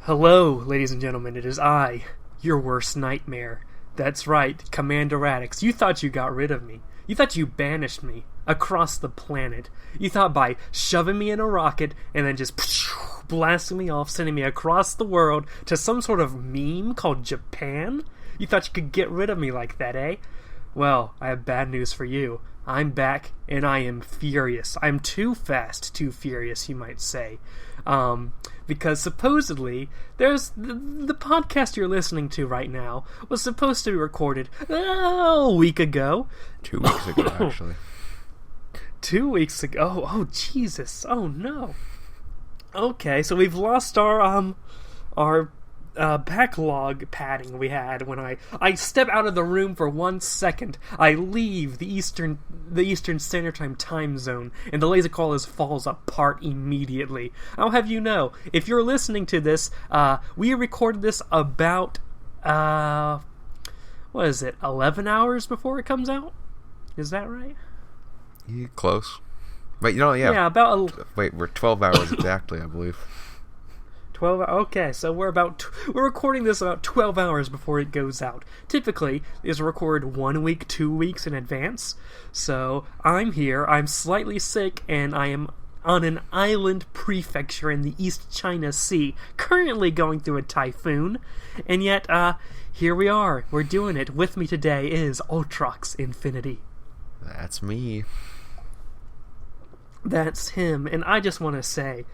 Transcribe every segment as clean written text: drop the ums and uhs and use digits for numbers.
Hello, ladies and gentlemen, it is I, your worst nightmare. That's right, Commander Radix. You thought you got rid of me. You thought you banished me across the planet. You thought by shoving me in a rocket and then just blasting me off, sending me across the world to some sort of meme called Japan? You thought you could get rid of me like that, eh? Well, I have bad news for you. I'm back, and I am furious. I'm too fast, too furious, you might say. Because supposedly, there's the podcast you're listening to right now was supposed to be recorded a week ago. 2 weeks ago, actually. 2 weeks ago. Oh, Jesus. Oh, no. Okay, so we've lost our backlog padding we had when I step out of the room for 1 second. I leave the Eastern Standard time zone, and the laser Koalas falls apart immediately. I'll have you know, if you're listening to this, we recorded this about 11 hours before it comes out? Is that right? Yeah, close. Wait, yeah. Yeah, we're 12 hours exactly, I believe. 12. Okay, so we're recording this about 12 hours before it goes out. Typically, is record 1 week, 2 weeks in advance. So I'm here. I'm slightly sick, and I am on an island prefecture in the East China Sea, currently going through a typhoon. And yet, here we are. We're doing it. With me today is Ultrox Infinity. That's me. That's him. And I just want to say,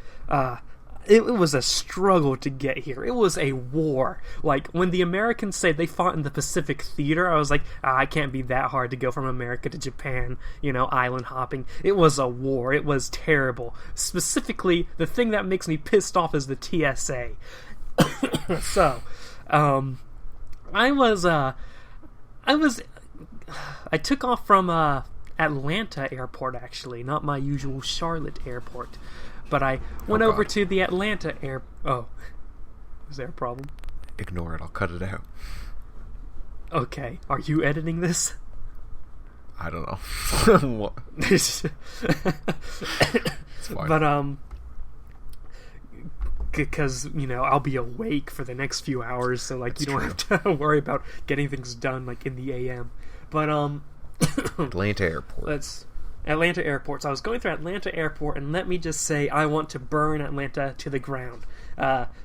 it was a struggle to get here. It was a war. Like, when the Americans say they fought in the Pacific Theater, I was like, it can't be that hard to go from America to Japan, island hopping. It was a war. It was terrible. Specifically, the thing that makes me pissed off is the TSA. So, I took off from Atlanta airport, actually, not my usual Charlotte airport. But I went over to the Atlanta air... Oh. Is there a problem? Ignore it. I'll cut it out. Okay. Are you editing this? I don't know. What? It's fine. But, because, I'll be awake for the next few hours, so, That's you don't have to worry about getting things done, in the AM. But, Atlanta Airport. Atlanta Airport. So I was going through Atlanta Airport, and let me just say, I want to burn Atlanta to the ground.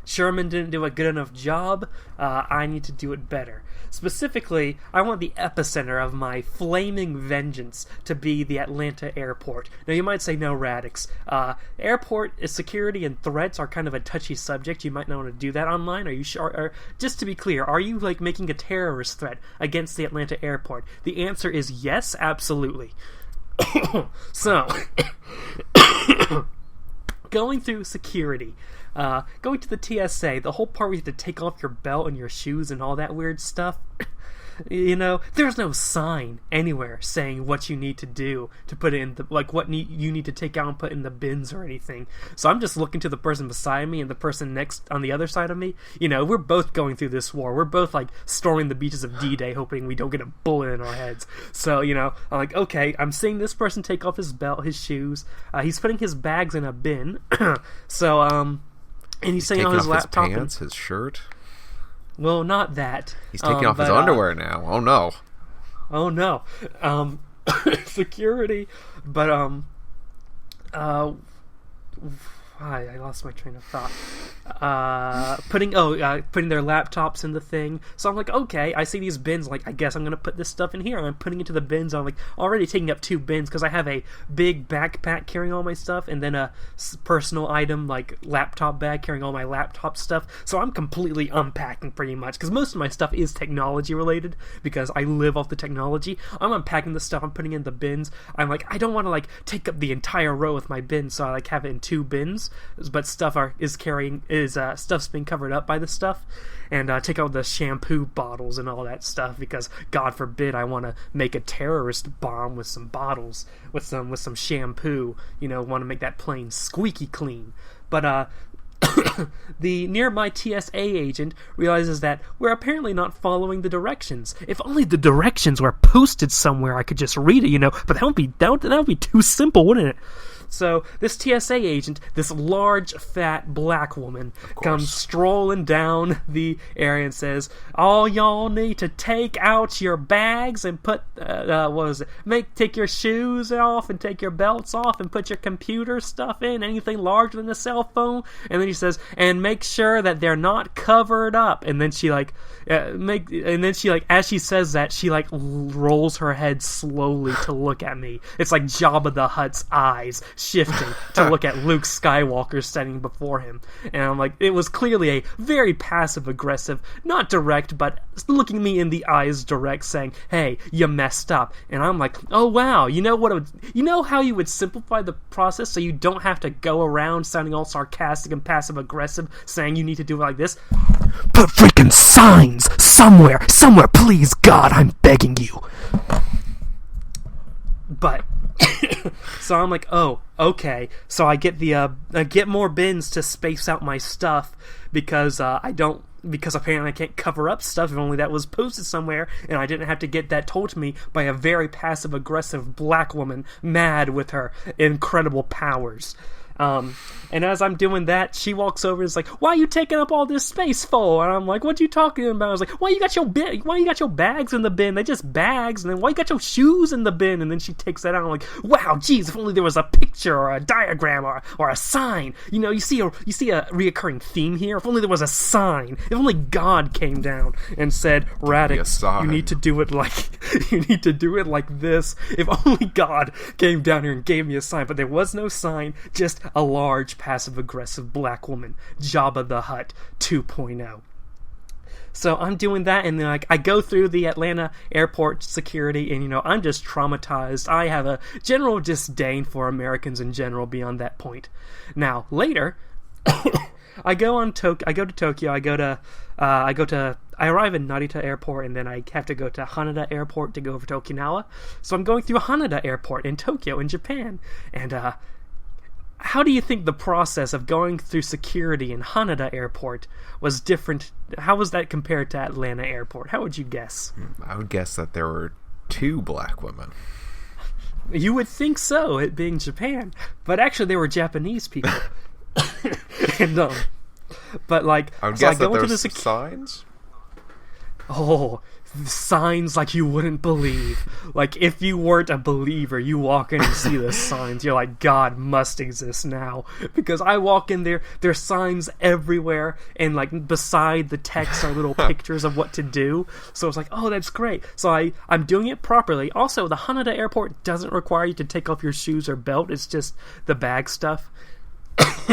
Sherman didn't do a good enough job. I need to do it better. Specifically, I want the epicenter of my flaming vengeance to be the Atlanta Airport. Now, you might say, no, Radix. Airport security and threats are kind of a touchy subject. You might not want to do that online. Are you sure? Or, just to be clear, are you, making a terrorist threat against the Atlanta Airport? The answer is yes, absolutely. So, going through security, going to the TSA, the whole part where you have to take off your belt and your shoes and all that weird stuff, there's no sign anywhere saying what you need to do to put it in the, you need to take out and put in the bins or anything. So I'm just looking to the person beside me and the person next on the other side of me. We're both going through this war. We're both, storming the beaches of D-Day, hoping we don't get a bullet in our heads. So, I'm like, okay, I'm seeing this person take off his belt, his shoes. He's putting his bags in a bin. So, and he's saying on his laptop. His pants, his shirt. Well, not that. He's taking off his underwear now. Oh, no. Oh, no. Security. But, I lost my train of thought. Putting their laptops in the thing. So I'm like, okay, I see these bins, I guess I'm going to put this stuff in here. And I'm putting it into the bins. I'm already taking up 2 bins because I have a big backpack carrying all my stuff and then a personal item, laptop bag carrying all my laptop stuff. So I'm completely unpacking pretty much because most of my stuff is technology related because I live off the technology. I'm unpacking the stuff, I'm putting in the bins. I'm like, I don't want to take up the entire row with my bins, so I have it in 2 bins. But stuff's being covered up by the stuff, and take out the shampoo bottles and all that stuff because God forbid I want to make a terrorist bomb with some bottles with some shampoo. Want to make that plane squeaky clean. But the nearby TSA agent realizes that we're apparently not following the directions. If only the directions were posted somewhere I could just read it, But that would be too simple, wouldn't it? So this TSA agent, this large, fat, black woman, comes strolling down the area and says, all y'all need to take out your bags and put, take your shoes off and take your belts off and put your computer stuff in, anything larger than a cell phone. And then he says, and make sure that they're not covered up. And then she as she says that, she rolls her head slowly to look at me. It's like Jabba the Hutt's eyes shifting to look at Luke Skywalker standing before him. And I'm like, it was clearly a very passive-aggressive, not direct, but looking me in the eyes direct, saying, hey, you messed up. And I'm like, oh wow, you know how you would simplify the process so you don't have to go around sounding all sarcastic and passive-aggressive, saying you need to do it like this? Put freaking signs somewhere, please, God, I'm begging you. But so I'm like, oh, okay. So I get more bins to space out my stuff because apparently I can't cover up stuff if only that was posted somewhere, and I didn't have to get that told to me by a very passive-aggressive black woman mad with her incredible powers. And as I'm doing that, she walks over and is like, why are you taking up all this space for? And I'm like, what are you talking about? I was like, why you got your bags in the bin? They're just bags. And then why you got your shoes in the bin? And then she takes that out. I'm like, wow, geez, if only there was a picture or a diagram or a sign. You see a reoccurring theme here. If only there was a sign. If only God came down and said, Radix, you need to do it like this. If only God came down here and gave me a sign. But there was no sign, just a large passive-aggressive black woman, Jabba the Hutt 2.0. So I'm doing that, and then I go through the Atlanta airport security, and I'm just traumatized. I have a general disdain for Americans in general beyond that point. Now later, I go to Tokyo. I arrive in Narita Airport, and then I have to go to Haneda Airport to go over to Okinawa. So I'm going through Haneda Airport in Tokyo, in Japan, and how do you think the process of going through security in Haneda Airport was different? How was that compared to Atlanta Airport? How would you guess? I would guess that there were 2 black women. You would think so, it being Japan. But actually, they were Japanese people. And, but I would guess that there were signs? Oh, signs like you wouldn't believe. Like, if you weren't a believer, you walk in and see the signs, you're like, God must exist now. Because I walk in there, there's signs everywhere, and beside the text are little pictures of what to do. So it's like, oh, that's great. So I'm doing it properly. Also, the Haneda Airport doesn't require you to take off your shoes or belt. It's just the bag stuff.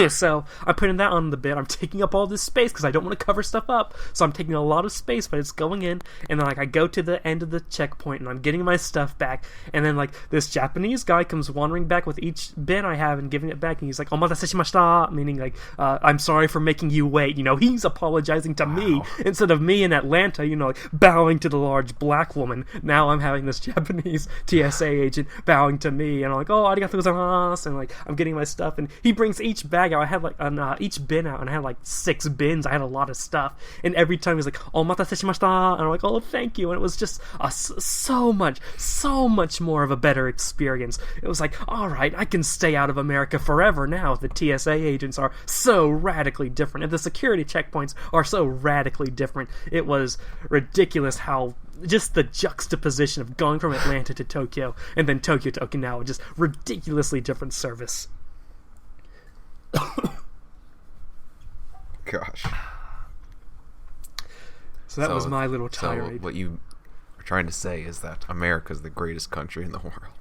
So I'm putting that on the bin. I'm taking up all this space because I don't want to cover stuff up. So I'm taking a lot of space, but it's going in. And then I go to the end of the checkpoint and I'm getting my stuff back. And then this Japanese guy comes wandering back with each bin I have and giving it back. And he's like, "Omatase shimashita," meaning I'm sorry for making you wait. He's apologizing to me instead of me in Atlanta. Bowing to the large black woman. Now I'm having this Japanese TSA agent bowing to me, and I'm like, "Oh, arigatou gozaimasu," and I'm getting my stuff, and he brings each bag out. I had each bin out, and I had 6 bins. I had a lot of stuff, and every time he's like, "Omatase shimashita," and I'm like, "Oh, thank you," and it was just so much more of a better experience. It was like, all right, I can stay out of America forever now. The TSA agents are so radically different, and the security checkpoints are so radically different. It was ridiculous how just the juxtaposition of going from Atlanta to Tokyo and then Tokyo to Okinawa, just ridiculously different service. Gosh. So that was my little tirade. So what you are trying to say is that America's the greatest country in the world.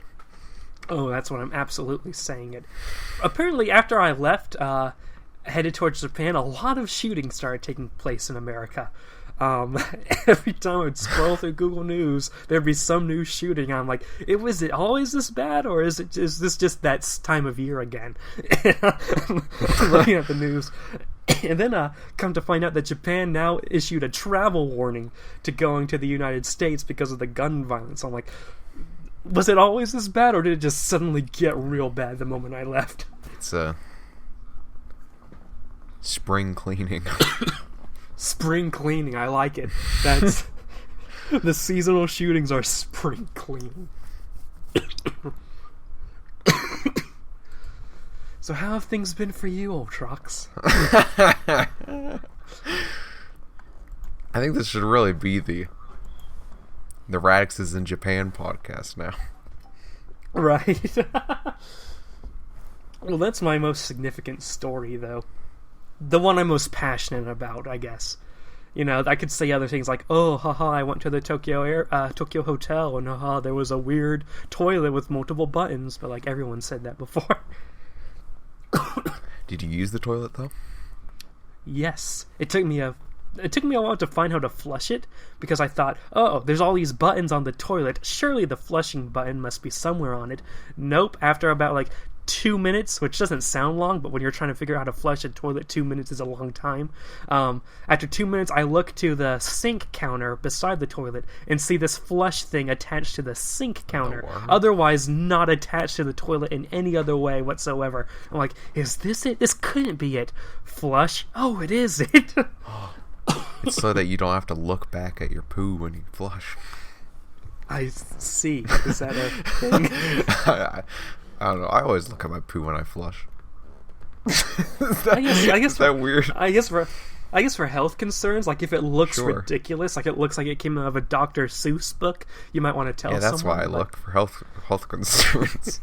Oh, that's what I'm absolutely saying it. Apparently, after I left, headed towards Japan, a lot of shootings started taking place in America. Every time I would scroll through Google News, there'd be some new shooting. I'm like, was it always this bad, or is this just that time of year again? I'm looking at the news, and then come to find out that Japan now issued a travel warning to going to the United States because of the gun violence. I'm like, was it always this bad, or did it just suddenly get real bad the moment I left? It's spring cleaning. Spring cleaning, I like it. That's the seasonal shootings are spring cleaning. So how have things been for you, old Trox? I think this should really be the Radixes in Japan podcast now. Right. Well, that's my most significant story, though. The one I'm most passionate about, I guess. You know, I could say other things like, oh, haha, I went to the Tokyo hotel, and haha, there was a weird toilet with multiple buttons, but, like, everyone said that before. Did you use the toilet, though? Yes. It took me a while to find how to flush it, because I thought, oh, there's all these buttons on the toilet. Surely the flushing button must be somewhere on it. Nope. After about, like, 2 minutes, which doesn't sound long, but when you're trying to figure out how to flush a toilet, 2 minutes is a long time. After 2 minutes, I look to the sink counter beside the toilet and see this flush thing attached to the sink counter, otherwise not attached to the toilet in any other way whatsoever. I'm like, is this it? This couldn't be it. Flush? Oh, it is it. It's so that you don't have to look back at your poo when you flush. I see. Is that a thing? I don't know. I always look at my poo when I flush. I guess is that weird? I guess for health concerns, like if it looks Sure. ridiculous, like it looks like it came out of a Dr. Seuss book, you might want to tell someone. Yeah, that's why I look for health concerns.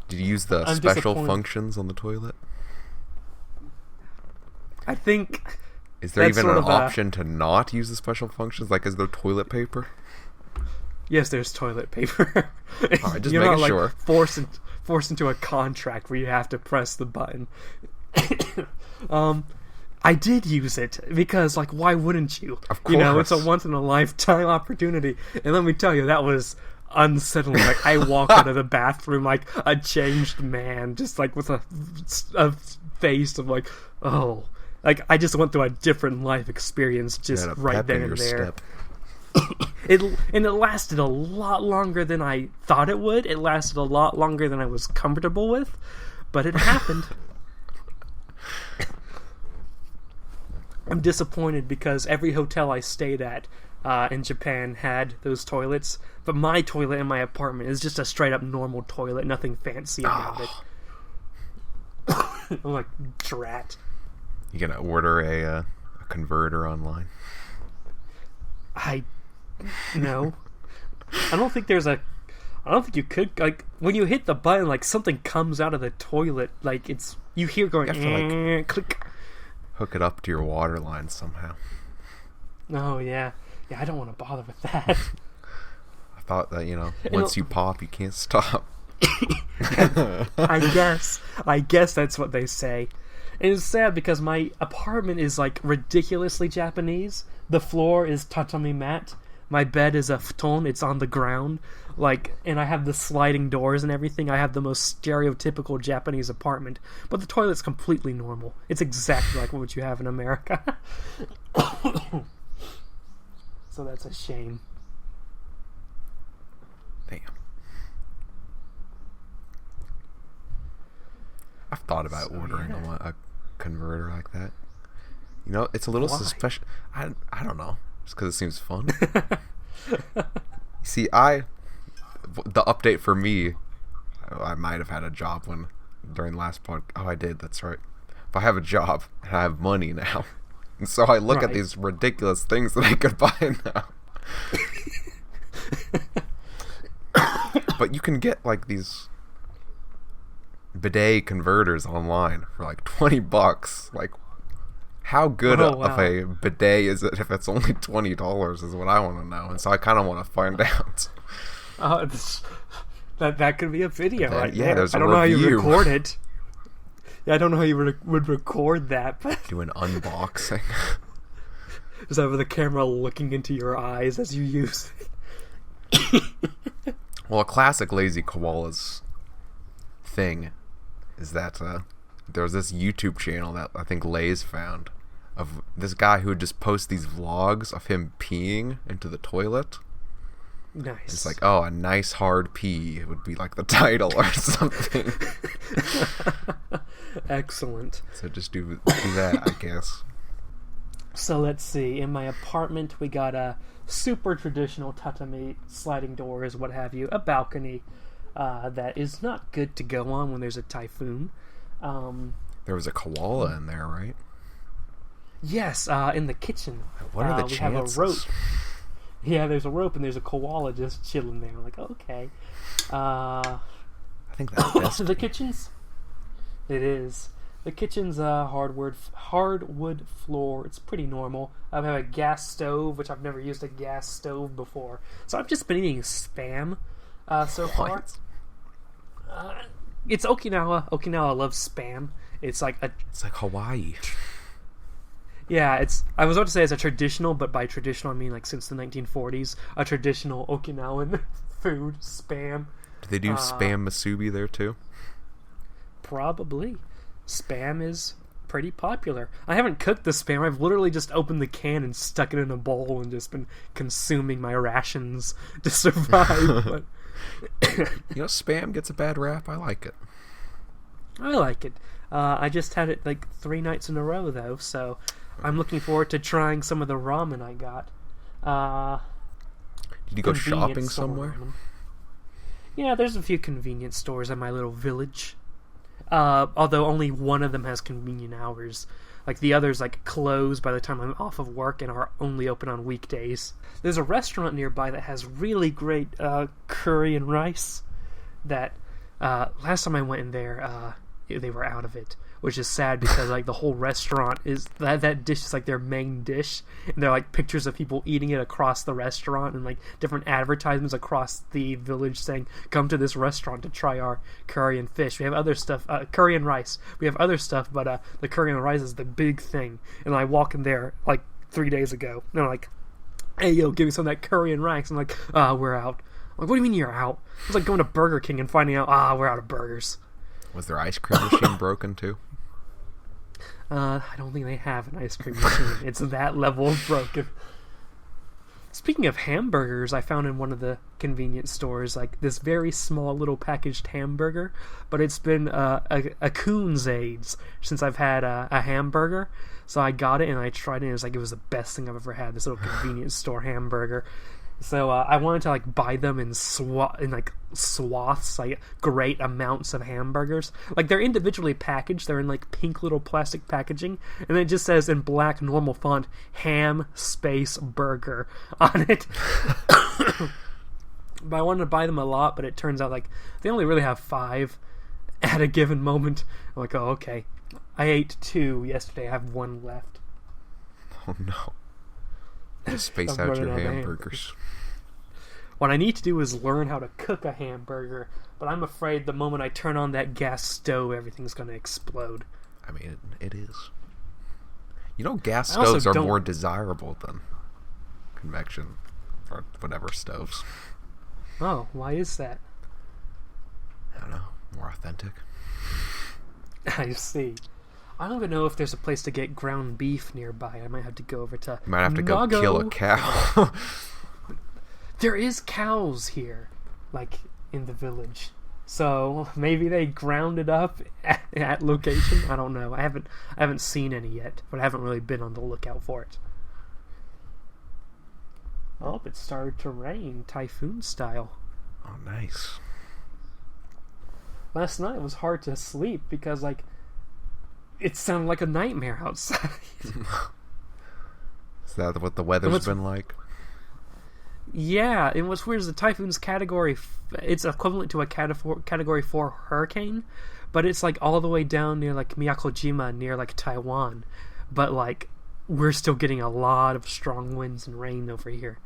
Did you use the special functions on the toilet? I think. Is there even an option to not use the special functions? Like, is there toilet paper? Yes, there's toilet paper. Alright, just You're making not, sure. Forced into a contract where you have to press the button. I did use it because, like, why wouldn't you? Of course. You know, it's a once in a lifetime opportunity. And let me tell you, that was unsettling. Like, I walked out of the bathroom like a changed man, just like with a face of like, oh, like I just went through a different life experience just right then and there. It lasted a lot longer than I thought it would. It lasted a lot longer than I was comfortable with, but it happened. I'm disappointed because every hotel I stayed at in Japan had those toilets, but my toilet in my apartment is just a straight up normal toilet, nothing fancy about it. I'm like, drat. You gonna order a converter online? No. I don't think you could, like, when you hit the button, like, something comes out of the toilet, like, you hear going, You have to, like, click. Hook it up to your water line somehow. Oh, yeah. Yeah, I don't want to bother with that. I thought that, once you pop, you can't stop. I guess that's what they say. And it's sad because my apartment is, like, ridiculously Japanese. The floor is tatami mat. My bed is a futon, it's on the ground, like, and I have the sliding doors and everything. I have the most stereotypical Japanese apartment, but the toilet's completely normal. It's exactly like what you have in America. So that's a shame. Damn. I've thought about ordering a converter like that. It's a little suspicious. I don't know. Just because it seems fun. See, the update for me, I might have had a job during last podcast. Oh, I did. That's right. If I have a job and I have money now, and so I look at these ridiculous things that I could buy now. But you can get like these bidet converters online for like $20. Like, how good of a bidet is it if it's only $20 is what I want to know. And so I kind of want to find out. That could be a video right there. There's I don't know how you record it. Yeah, I don't know how you would record that. But do an unboxing. Just have the camera looking into your eyes as you use it. Well, a classic Lazy Koalas thing is that there's this YouTube channel that I think Lay's found of this guy who would just post these vlogs of him peeing into the toilet. Nice. It's like, a nice hard pee would be like the title or something. Excellent. So just do that, I guess. So let's see. In my apartment, we got a super traditional tatami, sliding doors, what have you, a balcony. that is not good to go on when there's a typhoon. There was a koala in there, right? Yes, in the kitchen. What are the we chances? have a rope. Yeah, there's a rope and there's a koala just chilling there. I'm like, okay. I think that's best. The kitchen's... It is. The kitchen's hardwood floor. It's pretty normal. I have a gas stove, which I've never used a gas stove before. So I've just been eating Spam so far. It's Okinawa. Okinawa loves Spam. It's like Hawaii. Yeah, I was about to say it's a traditional, but by traditional I mean like since the 1940s, a traditional Okinawan food, Spam. Do they do Spam musubi there too? Probably. Spam is pretty popular. I haven't cooked the Spam. I've literally just opened the can and stuck it in a bowl and just been consuming my rations to survive. But Spam gets a bad rap. I like it. I like it. I just had it like 3 nights in a row, though, so I'm looking forward to trying some of the ramen I got. Did you go shopping somewhere? Ramen. Yeah, there's a few convenience stores in my little village. Although only one of them has convenient hours. Like the others close by the time I'm off of work and are only open on weekdays. There's a restaurant nearby that has really great curry and rice that last time I went in there they were out of it, which is sad because the whole restaurant is that dish is their main dish, and they're pictures of people eating it across the restaurant and different advertisements across the village saying come to this restaurant to try our curry and fish. We have other stuff, curry and rice. We have other stuff, but the curry and rice is the big thing. And I walk in there 3 days ago and they're like, hey yo, give me some of that curry and rice. I'm like, we're out. I'm like, what do you mean you're out? It's like going to Burger King and finding out we're out of burgers. Was their ice cream machine broken too? I don't think they have an ice cream machine. It's that level of broken. Speaking of hamburgers, I found in one of the convenience stores this very small little packaged hamburger, but it's been a coon's age since I've had a hamburger. So I got it and I tried it and it was the best thing I've ever had, this little convenience store hamburger. So I wanted to buy them in swaths, great amounts of hamburgers. They're individually packaged. They're in pink little plastic packaging, and it just says in black normal font ham space burger on it. But I wanted to buy them a lot, but it turns out they only really have 5 at a given moment. I'm like, oh okay. I ate 2 yesterday. I have 1 left. Oh no. Just space out your hamburgers. What I need to do is learn how to cook a hamburger, but I'm afraid the moment I turn on that gas stove, everything's going to explode. I mean, it is. Gas stoves are more desirable than convection or whatever stoves. Oh, why is that? I don't know. More authentic. I see. I don't even know if there's a place to get ground beef nearby. I might have to go over to You might have to go kill a cow. There is cows here, in the village. So maybe they ground it up at location. I don't know. I haven't seen any yet, but I haven't really been on the lookout for it. Oh, it started to rain, typhoon style. Oh, nice. Last night it was hard to sleep because it sounded like a nightmare outside. Is that what the weather's been like? Yeah, and what's weird is the typhoon's category. It's equivalent to a category 4 hurricane, but it's all the way down near Miyakojima, near Taiwan. But we're still getting a lot of strong winds and rain over here.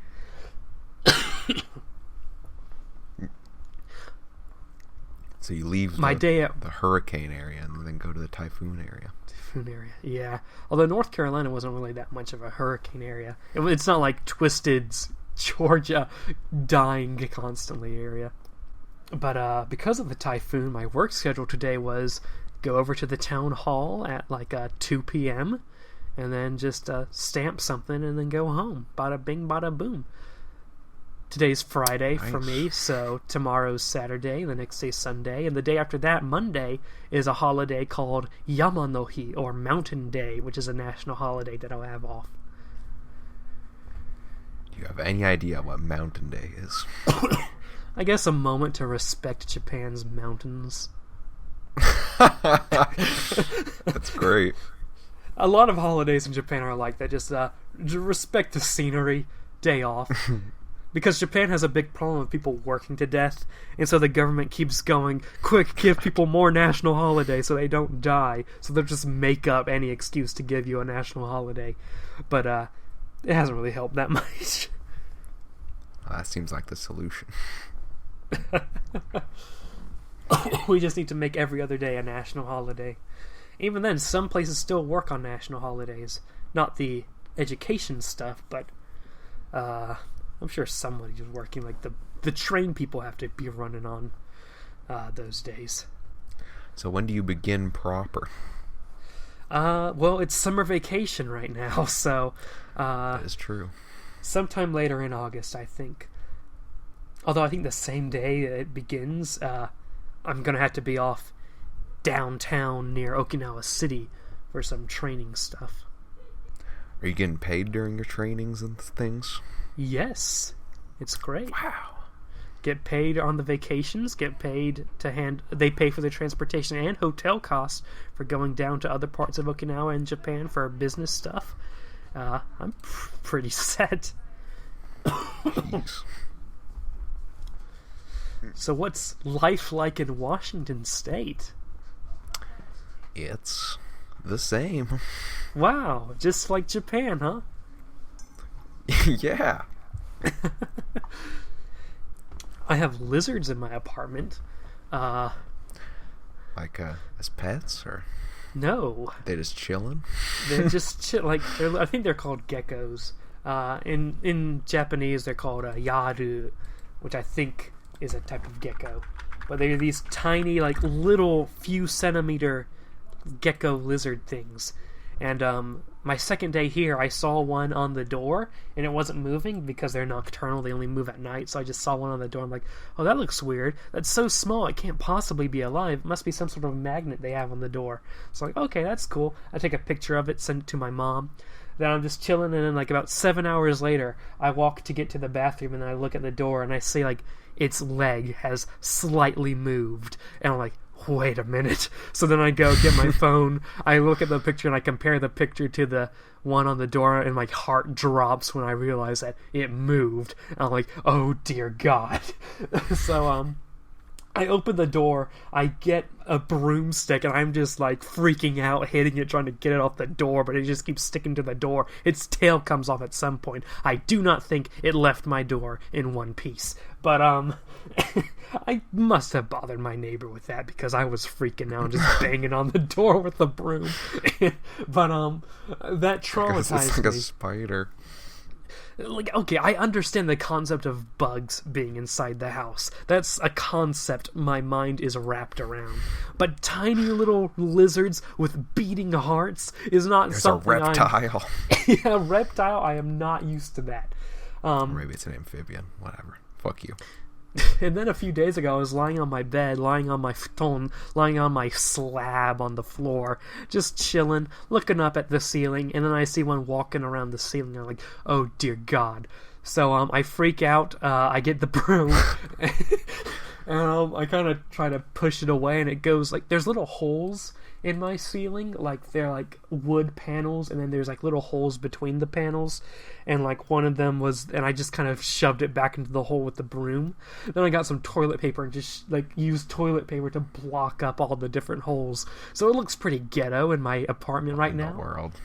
So you leave the hurricane area and then go to the typhoon area. Yeah. Although North Carolina wasn't really that much of a hurricane area. It's not like Twisted's Georgia dying constantly area. But because of the typhoon, my work schedule today was go over to the town hall at 2 p.m. and then just stamp something and then go home. Bada bing, bada boom. Today's Friday for me, so tomorrow's Saturday, the next day Sunday, and the day after that, Monday, is a holiday called Yamanohi, or Mountain Day, which is a national holiday that I'll have off. Do you have any idea what Mountain Day is? I guess a moment to respect Japan's mountains. That's great. A lot of holidays in Japan are like that. Just respect the scenery, day off. Because Japan has a big problem of people working to death, and so the government keeps going, quick, give people more national holidays so they don't die. So they'll just make up any excuse to give you a national holiday. But it hasn't really helped that much. That seems like the solution. We just need to make every other day a national holiday. Even then, some places still work on national holidays. Not the education stuff, but I'm sure somebody's working. Like the train people have to be running on those days. So when do you begin proper? Well, it's summer vacation right now, so That is true. Sometime later in August, I think. Although I think the same day it begins, I'm gonna have to be off downtown near Okinawa City for some training stuff. Are you getting paid during your trainings and things? Yes, it's great. Wow. Get paid on the vacations, get paid they pay for the transportation and hotel costs for going down to other parts of Okinawa and Japan for business stuff. I'm pretty set. Jeez. So what's life like in Washington State? It's the same. Wow, just like Japan, huh? Yeah. I have lizards in my apartment. Like as pets, or No, they just chilling? they're just I think they're called geckos. In Japanese, they're called yaru, which I think is a type of gecko. But they're these tiny, like little few centimeter gecko lizard things. And my second day here, I saw one on the door, and it wasn't moving because they're nocturnal. They only move at night. So I just saw one on the door. I'm like, oh, that looks weird. That's so small, it can't possibly be alive. It must be some sort of magnet they have on the door. So I'm like, okay, that's cool. I take a picture of it, send it to my mom. Then I'm just chilling, and then like about 7 hours later, I walk to get to the bathroom, and then I look at the door, and I see like its leg has slightly moved. And I'm like, wait a minute. So then I go get my phone, I look at the picture, and I compare the picture to the one on the door, and my heart drops when I realize that it moved. And I'm like, oh dear God. So I open the door, I get a broomstick, and I'm just like freaking out, hitting it, trying to get it off the door, but it just keeps sticking to the door. Its tail comes off at some point. I do not think it left my door in one piece. But I must have bothered my neighbor with that, because I was freaking out and just banging on the door with the broom. But that traumatized It's like a me. spider. Like, okay, I understand the concept of bugs being inside the house. That's a concept my mind is wrapped around. But tiny little lizards with beating hearts is not There's something a reptile. Yeah, reptile, I am not used to that. Or maybe it's an amphibian. Whatever. Fuck you. And then a few days ago, I was lying on my bed, lying on my futon, lying on my slab on the floor, just chilling, looking up at the ceiling, and then I see one walking around the ceiling. I'm like, oh dear God. So I freak out, I get the broom, and I kind of try to push it away, and it goes, like, there's little holes in my ceiling, like they're like wood panels, and then there's like little holes between the panels, and like one of them was, and I just kind of shoved it back into the hole with the broom. Then I got some toilet paper and just like used toilet paper to block up all the different holes, so it looks pretty ghetto in my apartment right now. World.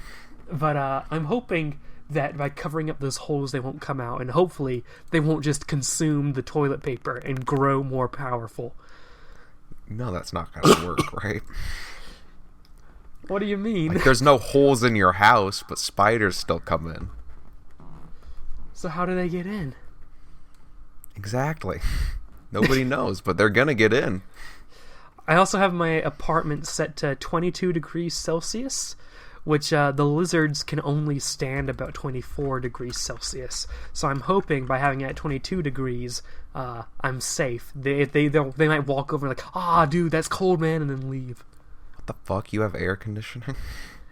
But I'm hoping that by covering up those holes they won't come out, and hopefully they won't just consume the toilet paper and grow more powerful. No, that's not gonna work, right? What do you mean? Like, there's no holes in your house, but spiders still come in. So how do they get in? Exactly. Nobody knows, but they're gonna get in. I also have my apartment set to 22 degrees Celsius, which the lizards can only stand about 24 degrees Celsius. So I'm hoping by having it at 22 degrees, I'm safe. They might walk over and like, dude, that's cold, man, and then leave. What the fuck? You have air conditioning?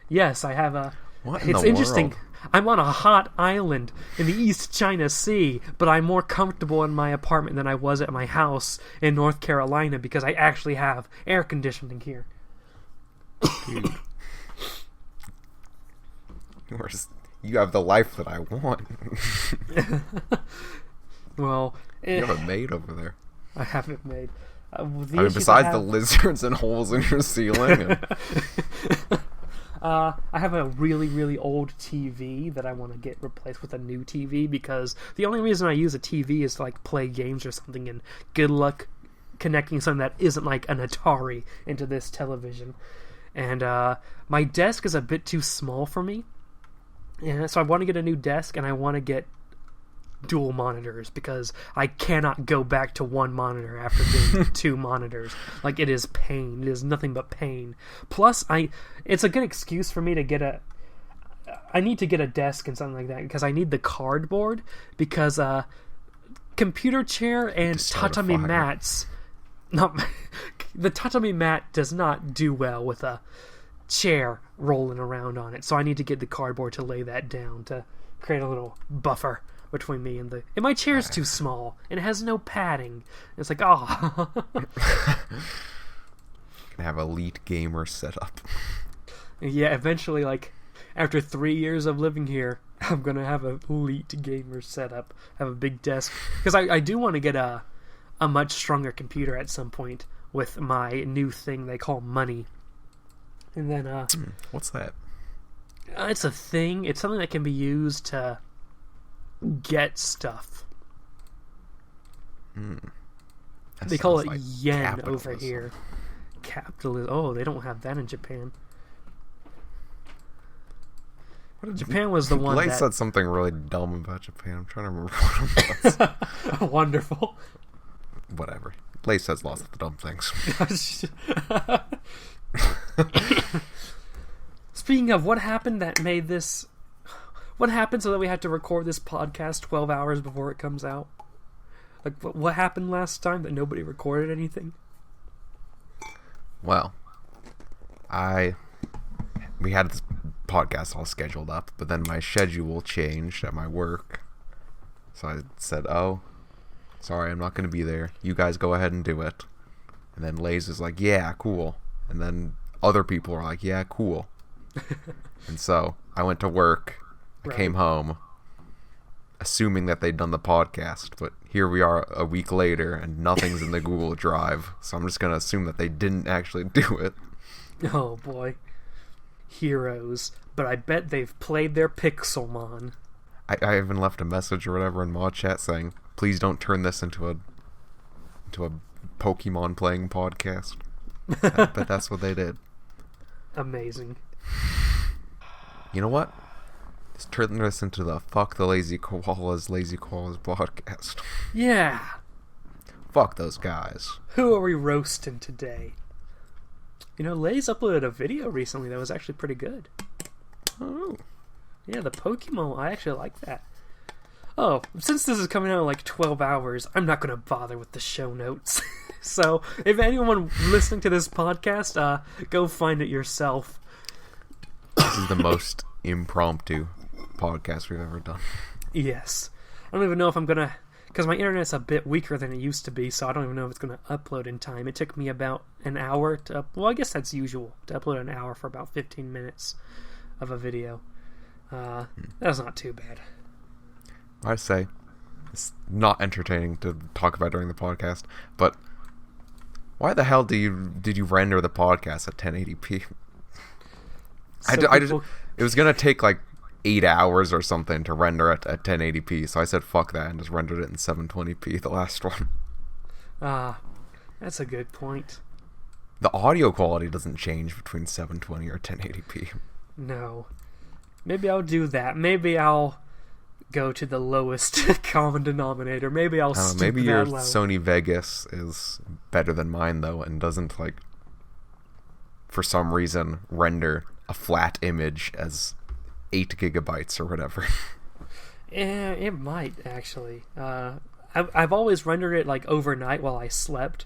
Yes, I have a... What in It's the interesting. world? I'm on a hot island in the East China Sea, but I'm more comfortable in my apartment than I was at my house in North Carolina because I actually have air conditioning here. Dude. You have the life that I want. Well, you have a maid over there. I have it made. Besides the lizards and holes in your ceiling. I have a really, really old TV that I want to get replaced with a new TV because the only reason I use a TV is to like play games or something, and good luck connecting something that isn't like an Atari into this television. And my desk is a bit too small for me. Yeah, so I want to get a new desk, and I want to get dual monitors because I cannot go back to one monitor after doing 2 monitors. Like, it is pain. It is nothing but pain. Plus, it's a good excuse for me to I need to get a desk and something like that because I need the cardboard because computer chair and tatami mats. The tatami mat does not do well with a chair rolling around on it, so I need to get the cardboard to lay that down to create a little buffer between me and my chair's too small and it has no padding. It's like, oh. Can have elite gamer setup. Yeah, eventually, like after 3 years of living here, I'm gonna have an elite gamer setup. Have a big desk because I do want to get a much stronger computer at some point with my new thing they call money. And then what's that? It's a thing. It's something that can be used to get stuff. They call it like yen capitalism over here. Capitalism. Oh, they don't have that in Japan. Japan was the one that said something really dumb about Japan. I'm trying to remember what it was. Wonderful. Whatever. Lace says lots of the dumb things. Speaking of, what happened that made this... What happened so that we had to record this podcast 12 hours before it comes out? Like, what happened last time that nobody recorded anything? Well, we had this podcast all scheduled up, but then my schedule changed at my work. So I said, oh, sorry, I'm not going to be there. You guys go ahead and do it. And then Lays is like, yeah, cool. And then other people are like, yeah, cool. And so I went to work. I came home assuming that they'd done the podcast, but here we are a week later and nothing's in the Google Drive. So I'm just going to assume that they didn't actually do it. Oh boy. Heroes. But I bet they've played their Pixelmon. I even left a message or whatever in mod chat saying, please don't turn this into a Pokemon playing podcast. But that's what they did. Amazing. You know what? Let's turn this into the Fuck the Lazy Koalas podcast. Yeah. Fuck those guys. Who are we roasting today? You know, Lays uploaded a video recently that was actually pretty good. Oh. Yeah, the Pokemon, I actually like that. Oh, since this is coming out in like 12 hours, I'm not going to bother with the show notes. So, if anyone listening to this podcast, go find it yourself. This is the most impromptu podcast we've ever done. Yes. I don't even know if I'm going to... Because my internet's a bit weaker than it used to be, so I don't even know if it's going to upload in time. It took me about an hour to... Well, I guess that's usual, to upload an hour for about 15 minutes of a video. That's not too bad. I say it's not entertaining to talk about during the podcast, but why the hell did you render the podcast at 1080p? It was gonna take like 8 hours or something to render it at 1080p, so I said fuck that and just rendered it in 720p, the last one. That's a good point. The audio quality doesn't change between 720 or 1080p. No. Maybe I'll do that. Maybe I'll go to the lowest common denominator. Maybe I'll stoop maybe your low. Sony Vegas is better than mine though, and doesn't like for some reason render a flat image as 8 gigabytes or whatever. Yeah, it might actually. I've always rendered it like overnight while I slept.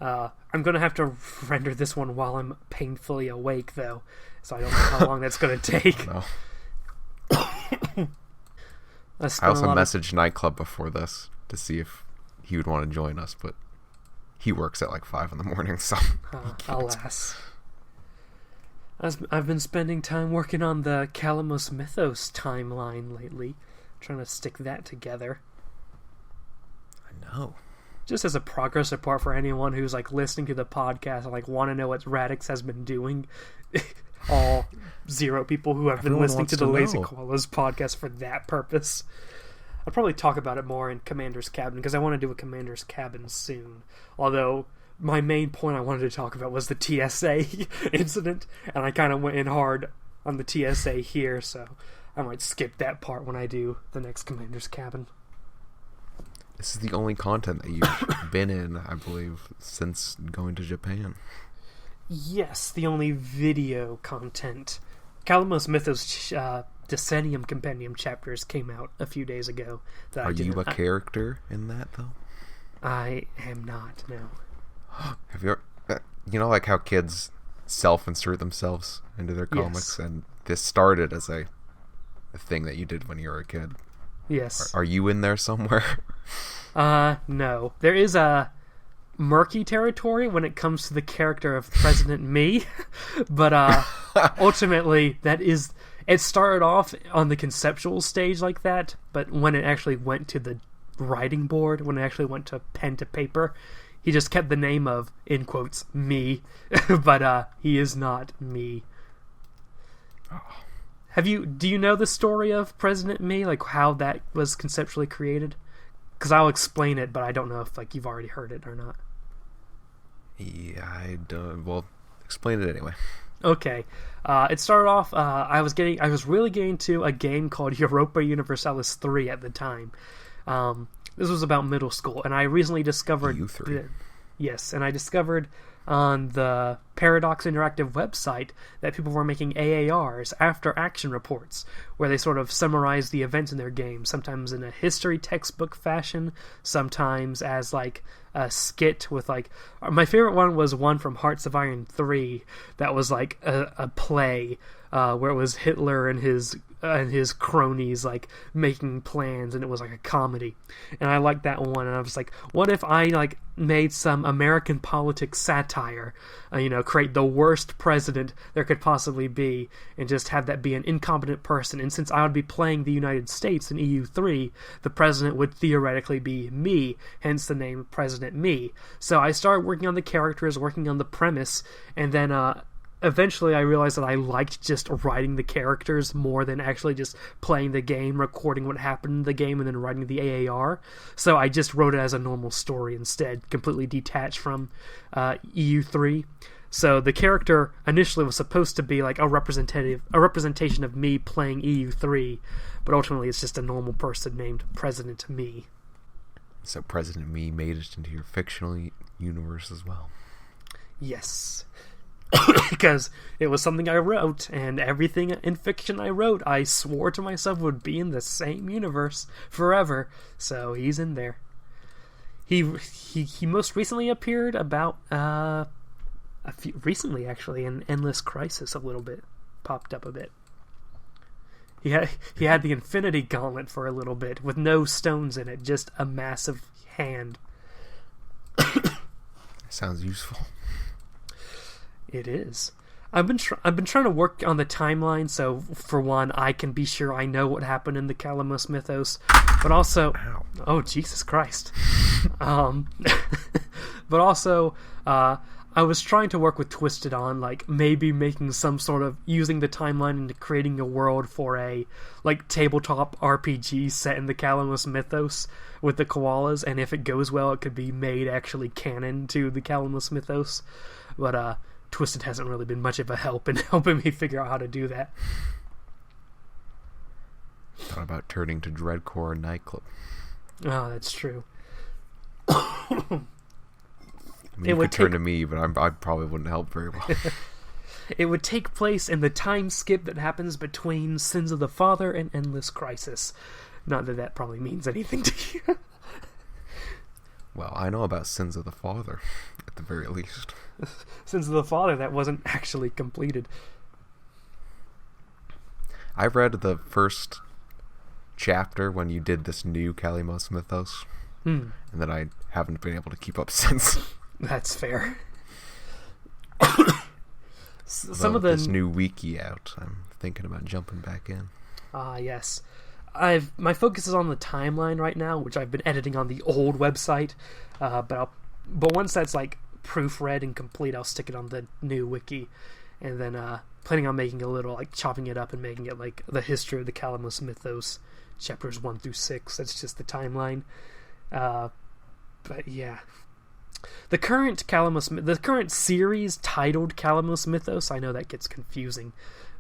I'm gonna have to render this one while I'm painfully awake though, so I don't know how long that's gonna take. No. I also messaged Nightclub before this to see if he would want to join us, but he works at like 5 in the morning, so... alas. I've been spending time working on the Kalamos Mythos timeline lately, trying to stick that together. I know. Just as a progress report for anyone who's like listening to the podcast and like want to know what Radix has been doing. All 0 people who have been listening to the Lazy Koalas podcast for that purpose. I'll probably talk about it more in Commander's Cabin, because I want to do a Commander's Cabin soon. Although, my main point I wanted to talk about was the TSA incident, and I kind of went in hard on the TSA here, so I might skip that part when I do the next Commander's Cabin. This is the only content that you've been in, I believe, since going to Japan. Yes, the only video content. Kalamos Mythos Decennium Compendium chapters came out a few days ago. Are you a character in that, though? I am not, no. Have you ever, you know, like how kids self-insert themselves into their comics? Yes. And this started as a thing that you did when you were a kid. Yes. Are you in there somewhere? No. There is a murky territory when it comes to the character of President Me, but ultimately it started off on the conceptual stage like that, but when it actually went to the writing board, when it actually went to pen to paper, he just kept the name of, in quotes, me, but he is not me. Do you know the story of President Me, like how that was conceptually created? Because I'll explain it, but I don't know if like you've already heard it or not. Yeah, I don't. Well, explain it anyway. Okay. It started off. I was really getting to a game called Europa Universalis 3 at the time. This was about middle school, and I recently discovered. U3. Yes, and I discovered on the Paradox Interactive website that people were making AARs, after action reports, where they sort of summarize the events in their game, sometimes in a history textbook fashion, sometimes as like a skit with like... My favorite one was one from Hearts of Iron 3 that was like a play where it was Hitler and his cronies like making plans, and it was like a comedy, and I liked that one. And I was like, what if I like made some American politics satire, create the worst president there could possibly be, and just have that be an incompetent person. And since I would be playing the United States in EU3, the president would theoretically be me, hence the name President Me. So I started working on the characters, working on the premise, and then eventually I realized that I liked just writing the characters more than actually just playing the game, recording what happened in the game, and then writing the AAR. So I just wrote it as a normal story instead, completely detached from EU3. So the character initially was supposed to be like a representation of me playing EU3, but ultimately it's just a normal person named President Me. So President Me made it into your fictional universe as well. Yes. Because it was something I wrote, and everything in fiction I wrote, I swore to myself would be in the same universe forever. So he's in there. He most recently appeared about recently actually in Endless Crisis a little bit, popped up a bit. He had the Infinity Gauntlet for a little bit with no stones in it, just a massive hand. Sounds useful. It is. I've been trying to work on the timeline, so for one, I can be sure I know what happened in the Kalamos Mythos, but also, oh Jesus Christ, but also, I was trying to work with Twisted on like maybe making some sort of using the timeline into creating a world for a like tabletop RPG set in the Kalamos Mythos with the koalas, and if it goes well, it could be made actually canon to the Kalamos Mythos, but Twisted hasn't really been much of a help in helping me figure out how to do that. Thought about turning to Dreadcore Nightclub. Oh, that's true. I mean, you could turn to me, but I probably wouldn't help very well. It would take place in the time skip that happens between Sins of the Father and Endless Crisis. Not that that probably means anything to you. Well, I know about Sins of the Father, at the very least. Sins of the Father, that wasn't actually completed. I read the first chapter when you did this new Kalimos mythos, Hmm. and then I haven't been able to keep up since. That's fair. Some of this new wiki out, I'm thinking about jumping back in. Yes. My focus is on the timeline right now, which I've been editing on the old website. But once that's like proofread and complete, I'll stick it on the new wiki, and then planning on making a little, like, chopping it up and making it like the history of the Kalimos mythos, chapters 1 through 6. That's just the timeline. But yeah, the current series titled Kalimos Mythos, I know that gets confusing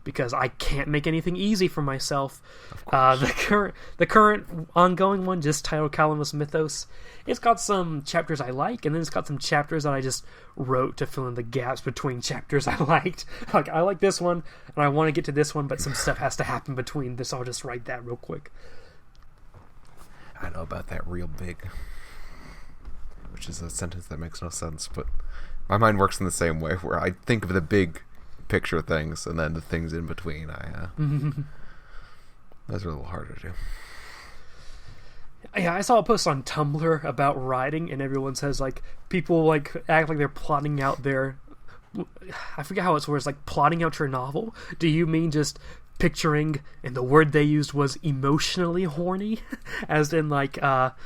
because I can't make anything easy for myself. The current ongoing one, just titled Kalimos Mythos, it's got some chapters I like, and then it's got some chapters that I just wrote to fill in the gaps between chapters I liked. Like, I like this one, and I want to get to this one, but some stuff has to happen between this, so I'll just write that real quick. I know about that real big, which is a sentence that makes no sense, but my mind works in the same way, where I think of the big picture things, and then the things in between, those are a little harder to do. Yeah, I saw a post on Tumblr about writing, and everyone says, like, people, like, act like they're plotting out their... I forget how it's words, like, plotting out your novel? Do you mean just picturing, and the word they used was emotionally horny? As in, like, moments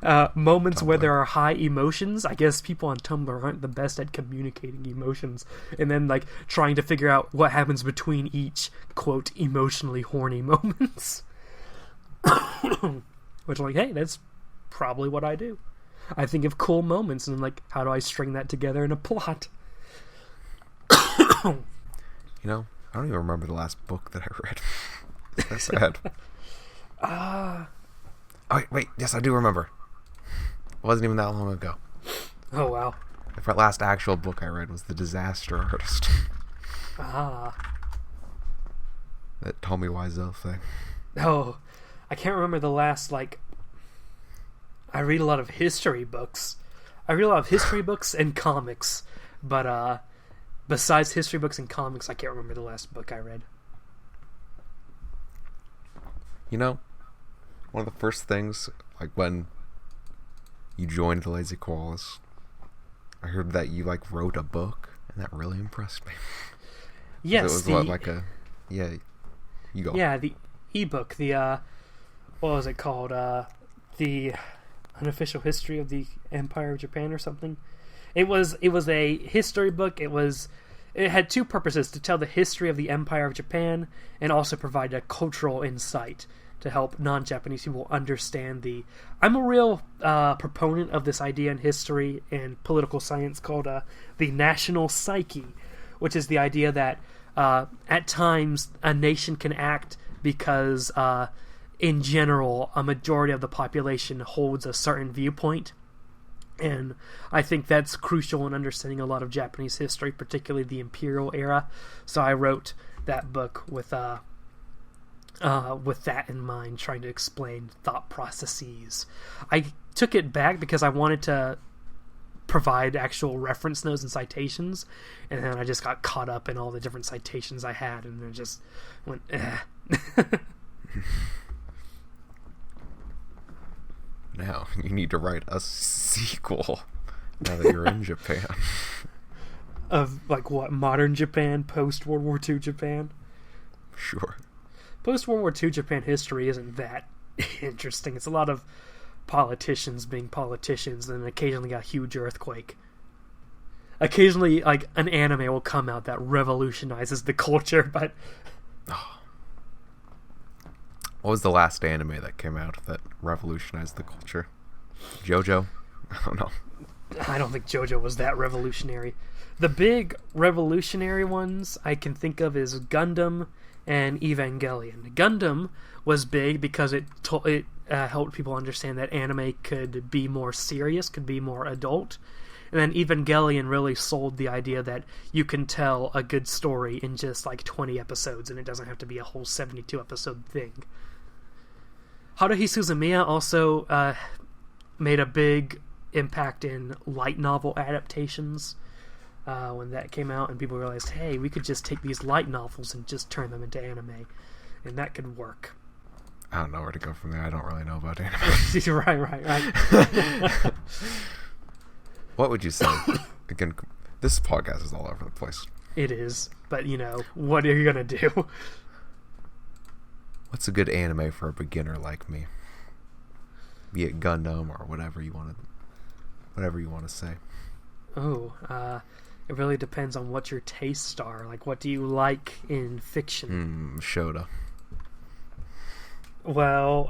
Tumblr. where there are high emotions? I guess people on Tumblr aren't the best at communicating emotions. And then, like, trying to figure out what happens between each, quote, emotionally horny moments. Which, like, hey, that's probably what I do. I think of cool moments, and, like, how do I string that together in a plot? You know, I don't even remember the last book that I read. That's sad. Oh, wait, yes, I do remember. It wasn't even that long ago. Oh, wow. The last actual book I read was The Disaster Artist. That Tommy Wiseau thing. Oh, I can't remember the last, like... I read a lot of history books. And comics. But, besides history books and comics, I can't remember the last book I read. You know, one of the first things, like, when you joined the Lazy Koalas, I heard that you, like, wrote a book, and that really impressed me. Yes, it was yeah, you go. Yeah, the ebook, what was it called? The Unofficial History of the Empire of Japan or something. It was a history book. It had two purposes: to tell the history of the Empire of Japan and also provide a cultural insight to help non-Japanese people understand I'm a real proponent of this idea in history and political science called the national psyche, which is the idea that at times a nation can act because in general a majority of the population holds a certain viewpoint. And I think that's crucial in understanding a lot of Japanese history, particularly the imperial era. So I wrote that book with that in mind, trying to explain thought processes. I took it back because I wanted to provide actual reference notes and citations, and then I just got caught up in all the different citations I had, and then just went, Now, you need to write a sequel now that you're in Japan. Of, like, what, modern Japan, post-World War II Japan? Sure. Post-World War II Japan history isn't that interesting. It's a lot of politicians being politicians, and occasionally a huge earthquake. Occasionally, like, an anime will come out that revolutionizes the culture, but... What was the last anime that came out that revolutionized the culture? JoJo? I don't know. I don't think JoJo was that revolutionary. The big revolutionary ones I can think of is Gundam and Evangelion. Gundam was big because it helped people understand that anime could be more serious, could be more adult. And then Evangelion really sold the idea that you can tell a good story in just like 20 episodes, and it doesn't have to be a whole 72 episode thing. Haruhi Suzumiya also made a big impact in light novel adaptations when that came out, and people realized, hey, we could just take these light novels and just turn them into anime, and that could work. I don't know where to go from there. I don't really know about anime. Right. What would you say? Again, this podcast is all over the place. It is, but what are you gonna do? What's a good anime for a beginner like me? Be it Gundam or whatever you want to say. Oh, it really depends on what your tastes are. Like, what do you like in fiction? Shota. Well,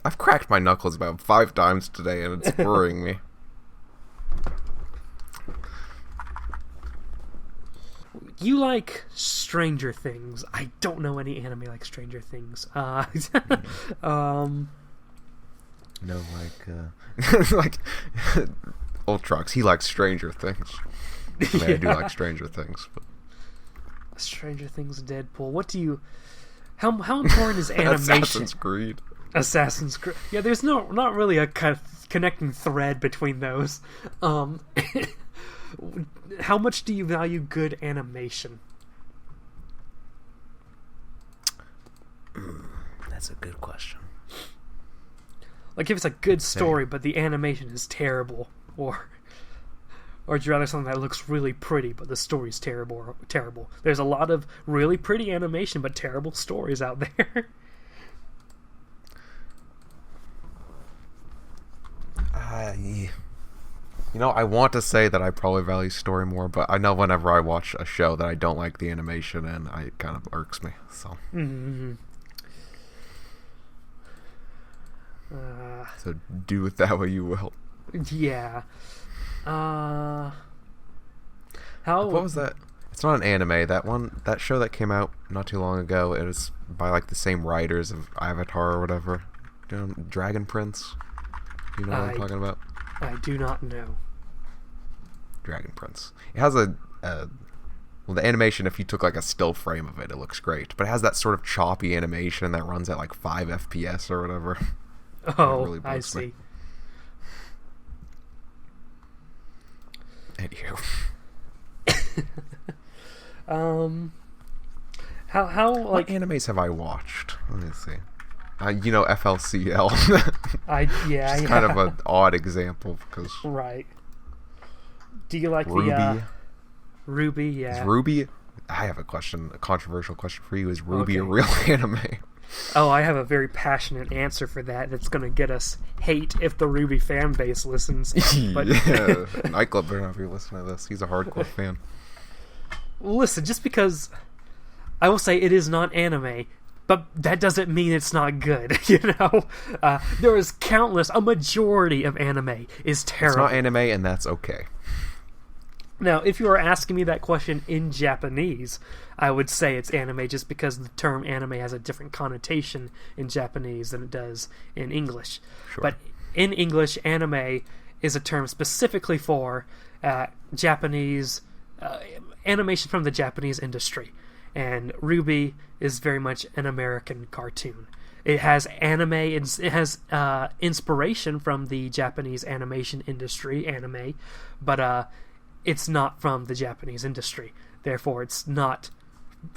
I've cracked my knuckles about 5 times today, and it's worrying me. You like Stranger Things. I don't know any anime like Stranger Things. No, like Ultrox. He likes Stranger Things. I mean, I do like Stranger Things, but Stranger Things, Deadpool. What do you? How important is animation? Assassin's Creed. Yeah, there's not really a connecting thread between those. How much do you value good animation? That's a good question. Like, if it's a good story, but the animation is terrible, or would you rather something that looks really pretty, but the story's terrible? There's a lot of really pretty animation, but terrible stories out there. I want to say that I probably value story more, but I know whenever I watch a show that I don't like the animation, and it kind of irks me. So. Mm-hmm. So do with that what you will. Yeah. What was that? It's not an anime. That show that came out not too long ago. It was by like the same writers of Avatar or whatever. Dragon Prince. You know what I'm talking about? I do not know. Dragon Prince. It has the animation, if you took like a still frame of it, it looks great. But it has that sort of choppy animation that runs at like 5 FPS or whatever. Oh, really I see. Anywho. How what animes have I watched? Let me see. FLCL. It's kind of an odd example because. Right. Do you like Ruby? Ruby, yeah. Is Ruby? I have a controversial question for you. Is Ruby a real anime? Oh, I have a very passionate answer for that. That's going to get us hate if the Ruby fan base listens. But yeah, Nightclub better not be listening to this. He's a hardcore fan. Listen, just because I will say it is not anime, but that doesn't mean it's not good. There is a majority of anime is terrible. It's not anime, and that's okay. Now, if you were asking me that question in Japanese, I would say it's anime just because the term anime has a different connotation in Japanese than it does in English. Sure. But in English, anime is a term specifically for Japanese animation from the Japanese industry. And Ruby is very much an American cartoon. It has inspiration from the Japanese animation industry, anime, but it's not from the Japanese industry. Therefore, it's not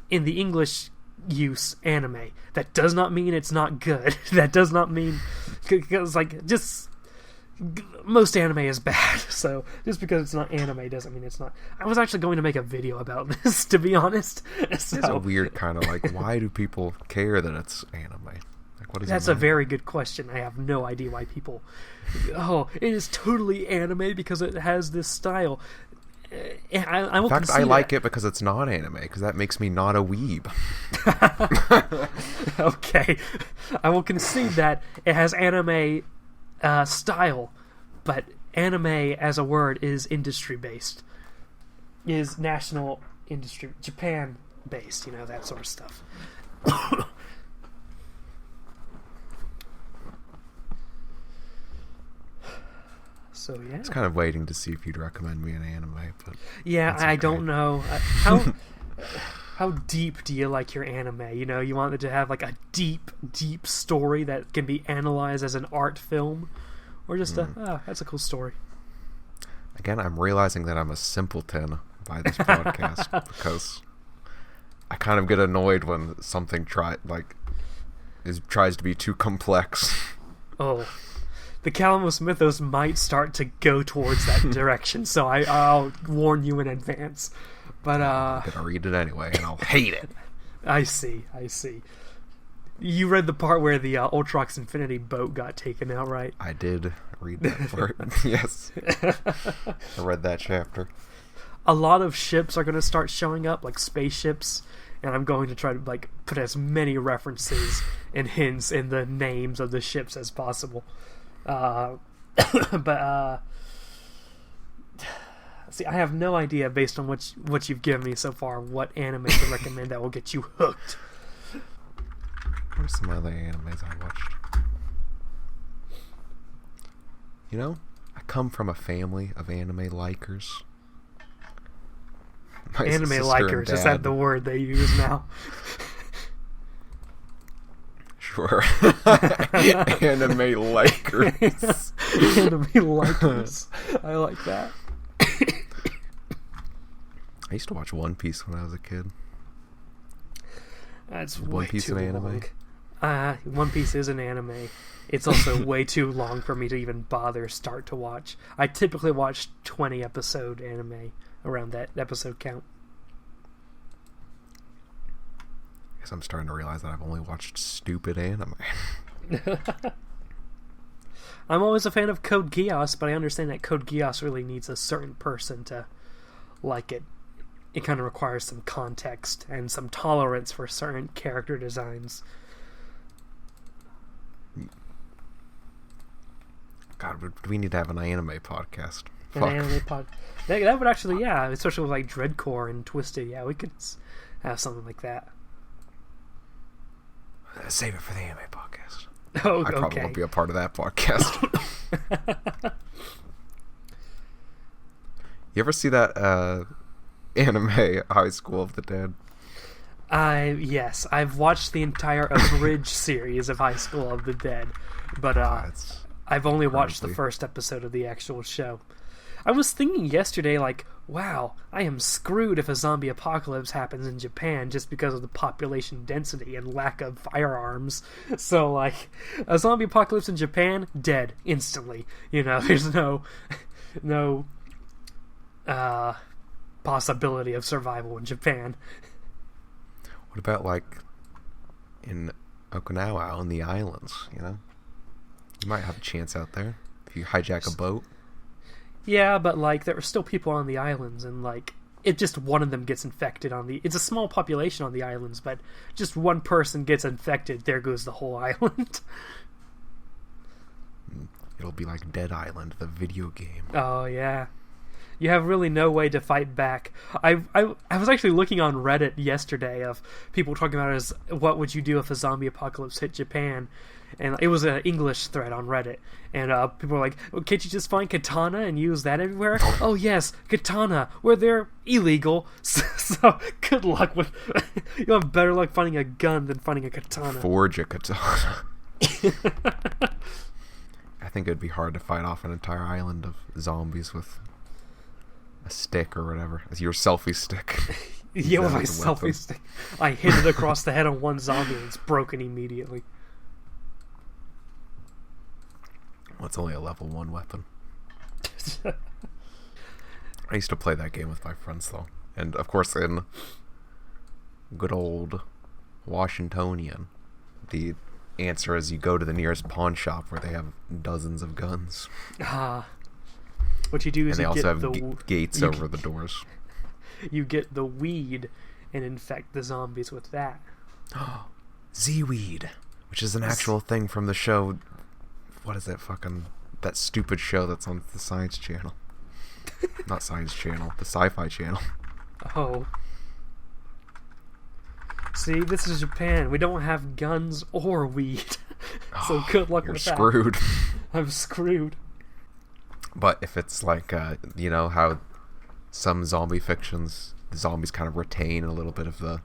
in the English use anime. That does not mean it's not good. That does not mean because most anime is bad. So just because it's not anime doesn't mean it's not. I was actually going to make a video about this, to be honest. It's a weird kind of why do people care that it's anime? What does That's a very good question. I have no idea why people. Oh, it is totally anime because it has this style. I will. In fact, I like it because it's not anime, because that makes me not a weeb. Okay, I will concede that it has anime style, but anime as a word is industry based, is national industry, Japan based, that sort of stuff. So yeah, I was kind of waiting to see if you'd recommend me an anime, but yeah, I don't know how deep do you like your anime? You want it to have like a deep story that can be analyzed as an art film, or just that's a cool story. Again, I'm realizing that I'm a simpleton by this podcast because I kind of get annoyed when something tries to be too complex. Oh, the Calamus Mythos might start to go towards that direction, so I'll warn you in advance. But I'm gonna read it anyway, and I'll hate it. I see. You read the part where the Ultrox Infinity boat got taken out, right? I did read that part. Yes. I read that chapter. A lot of ships are going to start showing up, like spaceships, and I'm going to try to put as many references and hints in the names of the ships as possible. But see, I have no idea based on what you've given me so far what anime to recommend that will get you hooked. What are some other animes I watched? You know, I come from a family of anime likers. Anime likers, is that the word they use now? Sure. Anime likers. Anime likers. I like that. I used to watch One Piece when I was a kid. That's One way Piece too an anime? long. One Piece is an anime. It's also way too long for me to even bother start to watch. I typically watch 20 episode anime around that episode count. I guess I'm starting to realize that I've only watched stupid anime. I'm always a fan of Code Geass, but I understand that Code Geass really needs a certain person to like it. It kind of requires some context and some tolerance for certain character designs. God, we need to have an anime podcast. An anime pod. That would actually, yeah, especially with like Dreadcore and Twisted, yeah, we could have something like that. Save it for the anime podcast. Oh, I probably won't be a part of that podcast. You ever see that anime High School of the Dead? Yes, I've watched the entire abridged series of High School of the Dead, but I've only watched the first episode of the actual show. I was thinking yesterday, like, wow, I am screwed if a zombie apocalypse happens in Japan just because of the population density and lack of firearms. So, like, a zombie apocalypse in Japan, dead instantly. You know, there's no possibility of survival in Japan. What about, like, in Okinawa, on the islands, you know? You might have a chance out there if you hijack a boat. Yeah, but, like, there are still people on the islands, and, like, if just one of them gets infected it's a small population on the islands, but just one person gets infected, there goes the whole island. It'll be like Dead Island, the video game. Oh, yeah. You have really no way to fight back. I was actually looking on Reddit yesterday of people talking about what would you do if a zombie apocalypse hit Japan, and it was an English thread on Reddit, and people were like, well, can't you just find katana and use that everywhere? Oh yes, katana, where they're illegal, so good luck with you'll have better luck finding a gun than finding a katana. Forge a katana. I think it'd be hard to fight off an entire island of zombies with a stick or whatever. It's your selfie stick. Yeah, with my selfie stick. I hit it across the head of one zombie and it's broken immediately. Well, it's only a level 1 weapon. I used to play that game with my friends, though. And, of course, in good old Washingtonian, the answer is you go to the nearest pawn shop where they have dozens of guns. What you do is and they you also get have gates over the doors. You get the weed and infect the zombies with that. Z-weed, which is an actual thing from the show. What is that that stupid show that's on the Science Channel? Not Science Channel, the Sci-Fi Channel. Oh. See, this is Japan. We don't have guns or weed. So good luck with that. You're screwed. I'm screwed. But if it's like, you know, how some zombie fictions, the zombies kind of retain a little bit of the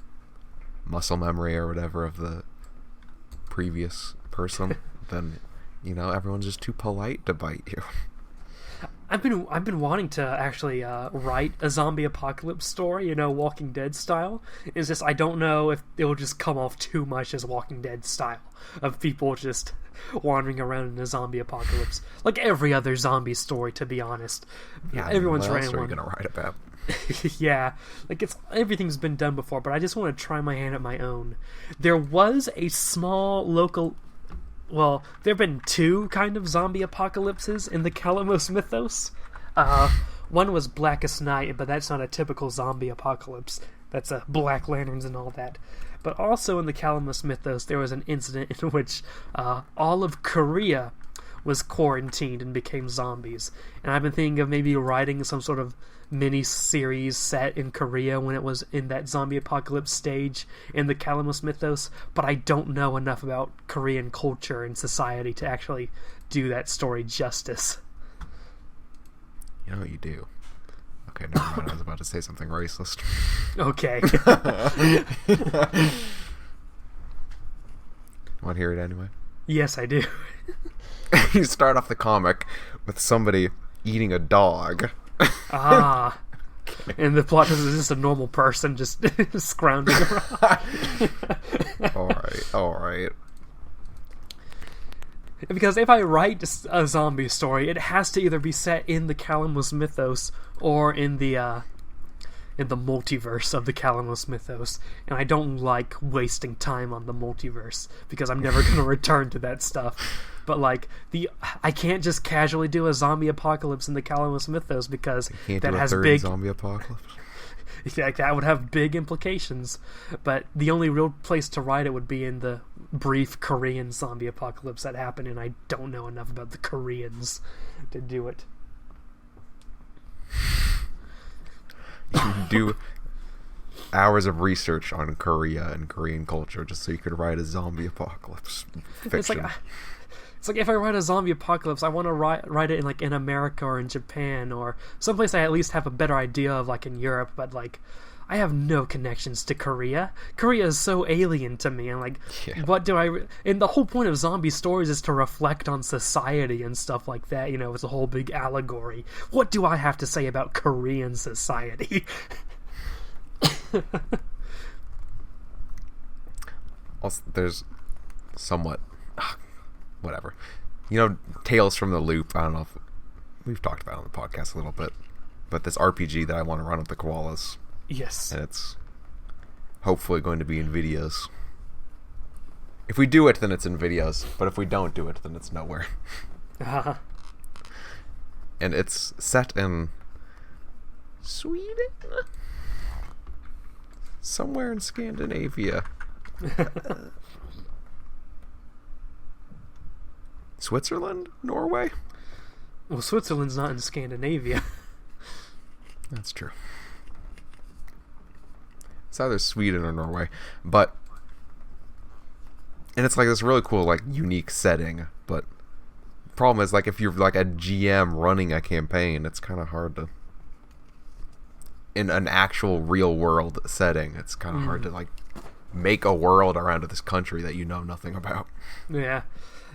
muscle memory or whatever of the previous person, then, you know, everyone's just too polite to bite you. I've been wanting to actually write a zombie apocalypse story, Walking Dead style. It's just I don't know if it will just come off too much as Walking Dead style of people just wandering around in a zombie apocalypse, like every other zombie story. To be honest, Yeah, everyone's what else writing are you one. gonna write about? Yeah, like everything's been done before, but I just want to try my hand at my own. There was a small local. Well, there have been two kind of zombie apocalypses in the Kalamos mythos. One was Blackest Night, but that's not a typical zombie apocalypse. That's Black Lanterns and all that. But also in the Kalamos mythos, there was an incident in which all of Korea was quarantined and became zombies. And I've been thinking of maybe writing some sort of mini-series set in Korea when it was in that zombie apocalypse stage in the Kalamos mythos, but I don't know enough about Korean culture and society to actually do that story justice. You know what you do. Okay, never mind. I was about to say something racist. Okay. Want to hear it anyway? Yes, I do. You start off the comic with somebody eating a dog. Ah. And the plot is just a normal person just scrounging around. Alright. Because if I write a zombie story, it has to either be set in the Kalamos mythos or in the multiverse of the Kalamos mythos. And I don't like wasting time on the multiverse because I'm never going to return to that stuff. But I can't just casually do a zombie apocalypse in the Kalamos mythos because that has big zombie apocalypse. that would have big implications. But the only real place to write it would be in the brief Korean zombie apocalypse that happened, and I don't know enough about the Koreans to do it. You can do hours of research on Korea and Korean culture just so you could write a zombie apocalypse fiction. It's like if I write a zombie apocalypse, I want to write it in America or in Japan or someplace I at least have a better idea of, like in Europe. But I have no connections to Korea. Korea is so alien to me, and what do I? And the whole point of zombie stories is to reflect on society and stuff like that. It's a whole big allegory. What do I have to say about Korean society? Also, there's somewhat. Whatever. Tales from the Loop, I don't know if we've talked about it on the podcast a little bit, but this RPG that I want to run with the Koalas. Yes. And it's hopefully going to be in videos. If we do it, then it's in videos, but if we don't do it, then it's nowhere. Uh-huh. And it's set in Sweden? Somewhere in Scandinavia. Switzerland? Norway? Well, Switzerland's not in Scandinavia. That's true. It's either Sweden or Norway. But... And it's this really cool, unique setting. But the problem is, if you're, a GM running a campaign, it's kind of hard to... In an actual real-world setting, it's kind of hard to, make a world around this country that you know nothing about. Yeah.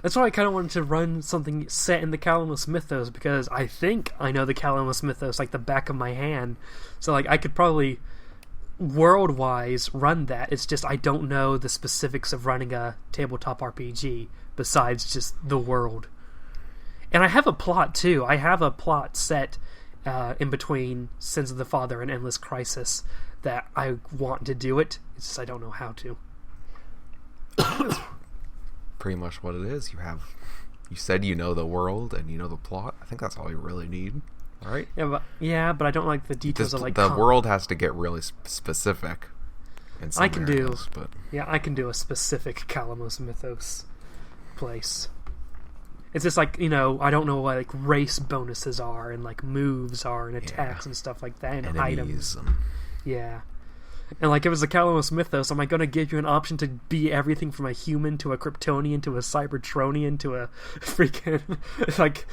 That's why I kind of wanted to run something set in the Kalamos mythos, because I think I know the Kalamos mythos like the back of my hand. So I could probably world-wise run that. It's just I don't know the specifics of running a tabletop RPG besides just the world. And I have a plot too. I have a plot set in between Sins of the Father and Endless Crisis that I want to do it. It's just I don't know how to. Pretty much what it is. You said you know the world and you know the plot. I think that's all you really need, right? But I don't like the details of the world has to get really specific. In some I can areas, but I can do a specific Kalamos mythos place. It's just I don't know what race bonuses are and moves are and attacks and stuff like that and enemies items. Yeah. And if it's a Kalamos mythos, am I going to give you an option to be everything from a human to a Kryptonian to a Cybertronian to a freaking...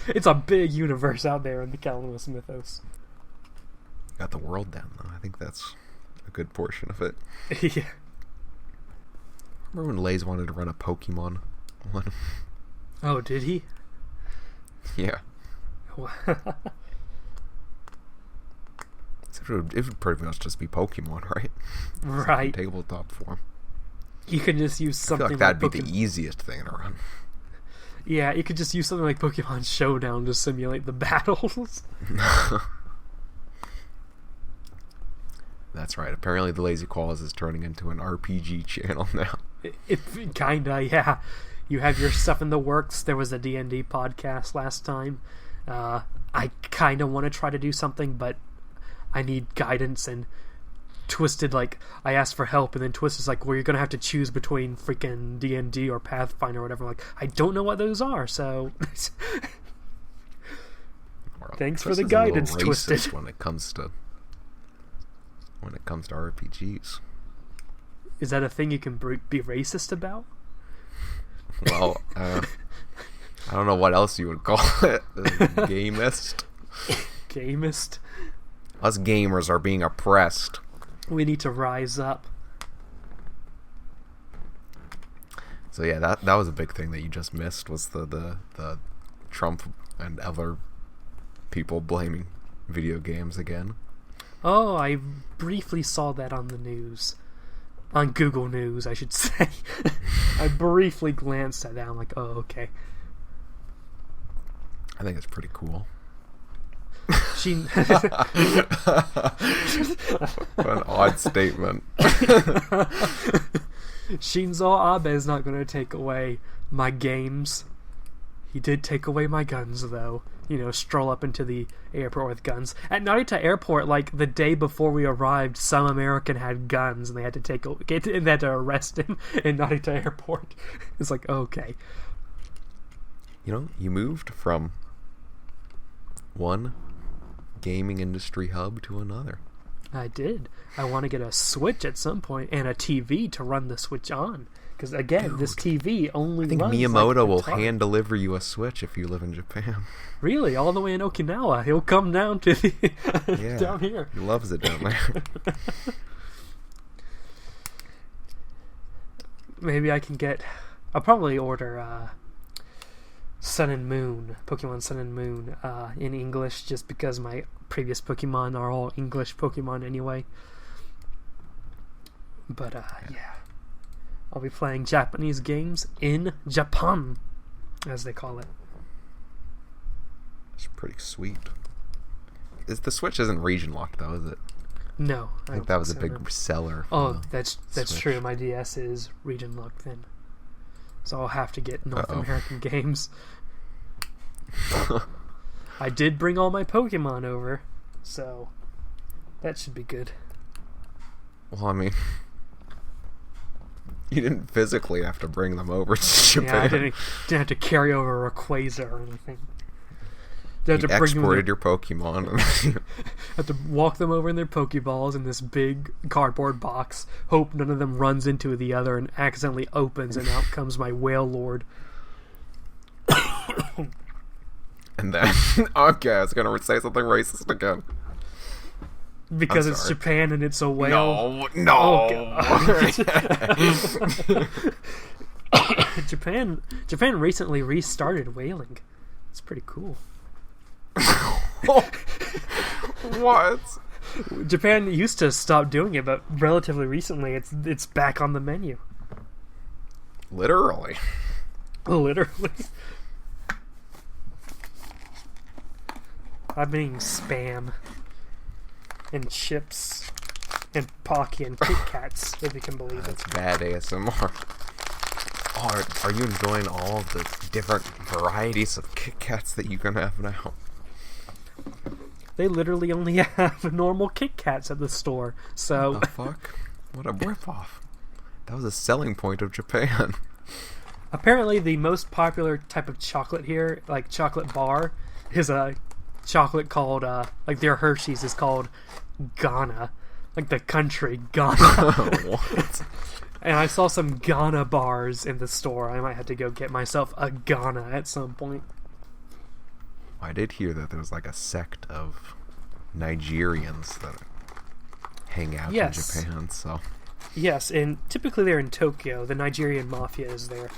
it's a big universe out there in the Kalamos mythos. Got the world down, though. I think that's a good portion of it. Yeah. Remember when Lays wanted to run a Pokemon one? Oh, did he? Yeah. It would pretty much just be Pokemon, right? Right. Tabletop form. You could just use I feel something like that'd like be the easiest thing to run. Yeah, you could just use something like Pokemon Showdown to simulate the battles. That's right. Apparently the Lazy Koalas is turning into an RPG channel now. It kinda, yeah. You have your stuff in the works. There was a D&D podcast last time. I kinda want to try to do something, but I need guidance, and Twisted, like, I asked for help, and then Twisted's like, well, you're gonna have to choose between freaking D&D or Pathfinder or whatever. I'm like, I don't know what those are, so... Thanks for the guidance, Twisted. When it comes to RPGs. Is that a thing you can be racist about? Well, I don't know what else you would call it. Gamist. Gamist. Us gamers are being oppressed. We need to rise up. So yeah, that was a big thing that you just missed, was the Trump and other people blaming video games again. Oh, I briefly saw that on the news. On Google News, I should say. I briefly glanced at that. I'm like, oh, okay. I think it's pretty cool. What an odd statement. Shinzo Abe is not going to take away my games. He did take away my guns, though. You know, stroll up into the airport with guns. At Narita Airport, like, the day before we arrived, some American had guns, and they had to they had to arrest him in Narita Airport. It's like, okay. You know, you moved from one gaming industry hub to another. I did. I want to get a Switch at some point, and a TV to run the Switch on. Because, again, Dude, this TV only I think runs Miyamoto like will Atari. hand deliver you a Switch if you live in Japan. Really? All the way in Okinawa? He'll come down to the Yeah, down here. He loves it down there. Maybe I can get... I'll probably order Sun and Moon, Pokemon Sun and Moon, in English, just because my previous Pokemon are all English Pokemon anyway. But, yeah. I'll be playing Japanese games in Japan, as they call it. It's pretty sweet. The Switch isn't region locked, though, is it? No. I think that was a big seller. Oh, that's Switch. true. My DS is region locked then. So I'll have to get North American games. I did bring all my Pokemon over, so that should be good. Well, I mean, you didn't physically have to bring them over to Japan. Yeah, I didn't have to carry over a Rayquaza or anything. You exported your Pokemon. Have to walk them over in their Pokeballs in this big cardboard box, hope none of them runs into the other and accidentally opens, and out comes my Whale Lord. And then, okay, I was going to say something racist again. Because it's Japan and it's a whale. No. Oh, God. Japan recently restarted whaling. It's pretty cool. What? Japan used to stop doing it, but relatively recently it's back on the menu. Literally. Literally. I've been eating Spam and chips and Pocky and Kit Kats, if you can believe it. That's bad ASMR. Oh, are you enjoying all of the different varieties of Kit Kats that you can have now? They literally only have normal Kit Kats at the store, so... What the fuck? What a ripoff. That was a selling point of Japan. Apparently the most popular type of chocolate here, like chocolate bar, is a chocolate called, like their Hershey's is called Ghana. Like the country, Ghana. What? And I saw some Ghana bars in the store. I might have to go get myself a Ghana at some point. I did hear that there's like a sect of Nigerians that hang out in Japan, so... Yes, and typically they're in Tokyo. The Nigerian mafia is there.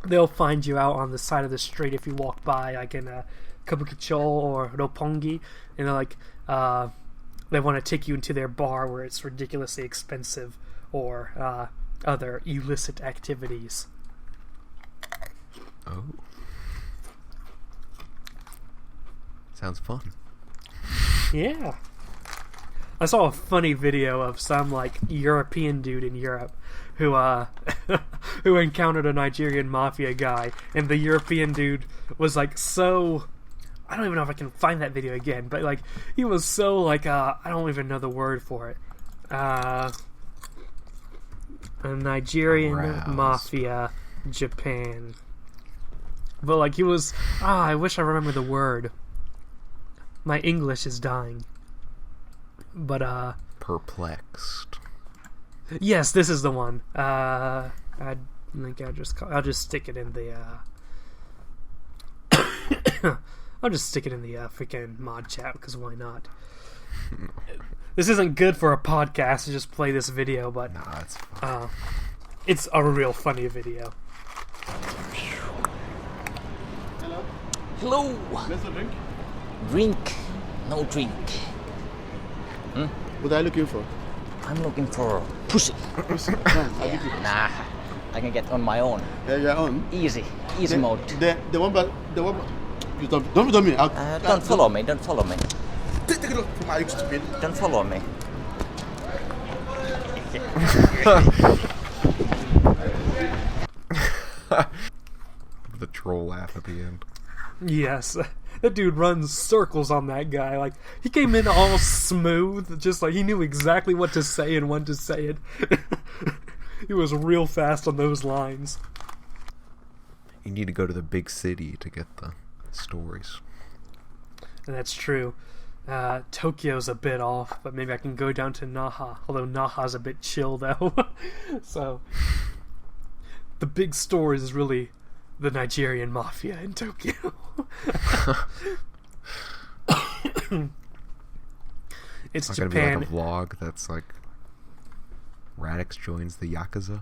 They'll find you out on the side of the street if you walk by, like in kabukicho or roppongi, and they're like, they want to take you into their bar where it's ridiculously expensive, or other illicit activities. Oh. Sounds fun. Yeah. I saw a funny video of some like European dude in Europe who who encountered a Nigerian mafia guy, and the European dude was like so, I don't even know if I can find that video again, but like he was so like I don't even know the word for it. A Nigerian Aroused. mafia, Japan. But like he was I wish I remember the word. My English is dying. But Perplexed. yes, this is the one. I think I'll just stick it in the I'll just stick it in the freaking mod chat, because why not? This isn't good for a podcast to just play this video, but Nah, it's fine. it's a real funny video. Hello. Where's the drink? Drink. No drink. What are you looking for? I'm looking for pussy. Nah, I can get on my own. Yeah, you're on. Easy mode. The one, you don't me. Don't follow me. Don't follow me. Take it off from my stupid. Don't follow me. The troll laugh at the end. Yes, that dude runs circles on that guy. Like, he came in all smooth, just like he knew exactly what to say and when to say it. He was real fast on those lines. You need to go to the big city to get the stories. And that's true. Tokyo's a bit off, but maybe I can go down to Naha. Although Naha's a bit chill, though. So, the big stories is really the Nigerian mafia in Tokyo. It's It's not Japan. gonna be like a vlog that's like Radix joins the Yakuza.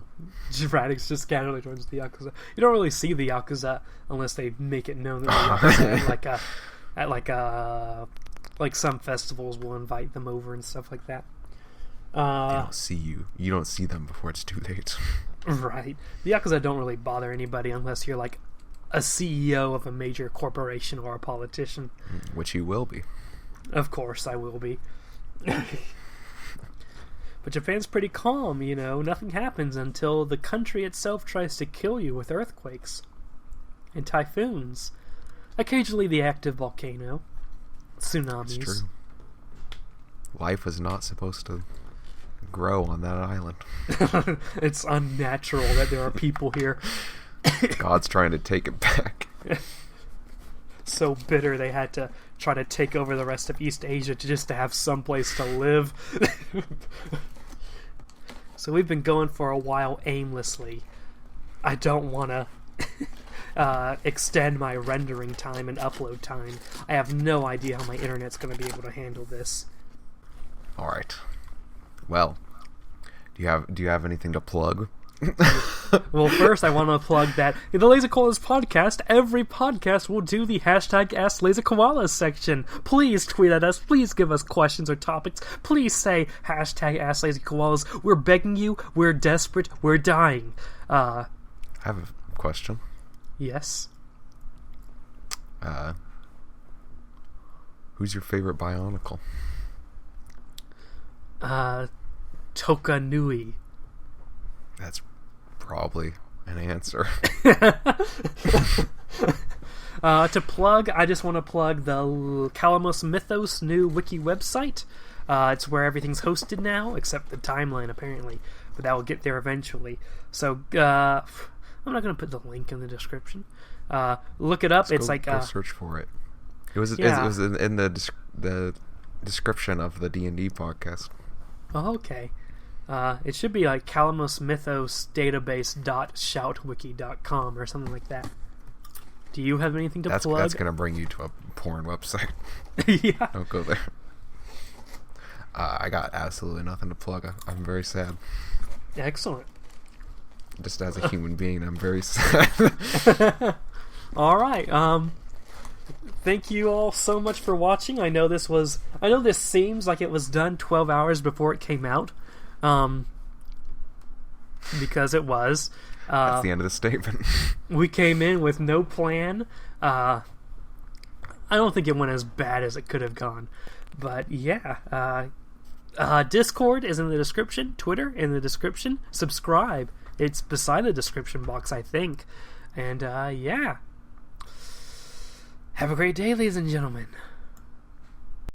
Radix just casually joins the Yakuza. You don't really see the Yakuza unless they make it known that the Yakuza like some festivals will invite them over and stuff like that. They don't see you. You don't see them before it's too late. Right. The Yakuza don't really bother anybody unless you're like a CEO of a major corporation or a politician. Which you will be. Of course I will be. But Japan's pretty calm, you know. Nothing happens until the country itself tries to kill you with earthquakes and typhoons. Occasionally the active volcano. Tsunamis. It's true. Life is not supposed to grow on that island. It's unnatural that there are people here God's trying to take it back. so bitter they had to try to take over the rest of East Asia just to have some place to live. So we've been going for a while aimlessly. I don't want to extend my rendering time and upload time. I have no idea how my internet's going to be able to handle this. All right. Well, do you have anything to plug? Well, first I want to plug that in the Lazy Koalas podcast, every podcast will do the hashtag Ask Lazy Koalas section. Please tweet at us. Please give us questions or topics. Please say hashtag Ask Lazy Koalas. We're begging you. We're desperate. We're dying. I have a question. Yes. Who's your favorite Bionicle? Toka Nui. That's probably an answer. To plug, I just want to plug the Kalamos Mythos new wiki website. It's where everything's hosted now, except the timeline, apparently. But that will get there eventually. So, I'm not going to put the link in the description. Look it up. It's go, like... go search for it. It was in the description of the D&D podcast. Oh, okay. It should be like Kalamos Mythos database.shoutwiki.com or something like that. Do you have anything to plug? That's going to bring you to a porn website. Yeah. Don't go there. I got absolutely nothing to plug. I'm very sad. Excellent. Just as a human being, I'm very sad. All right. thank you all so much for watching. I know this seems like it was done 12 hours before it came out. Because it was. That's the end of the statement. We came in with no plan. I don't think it went as bad as it could have gone. But yeah. Discord is in the description. Twitter in the description. Subscribe. It's beside the description box, I think. And yeah. Have a great day, ladies and gentlemen.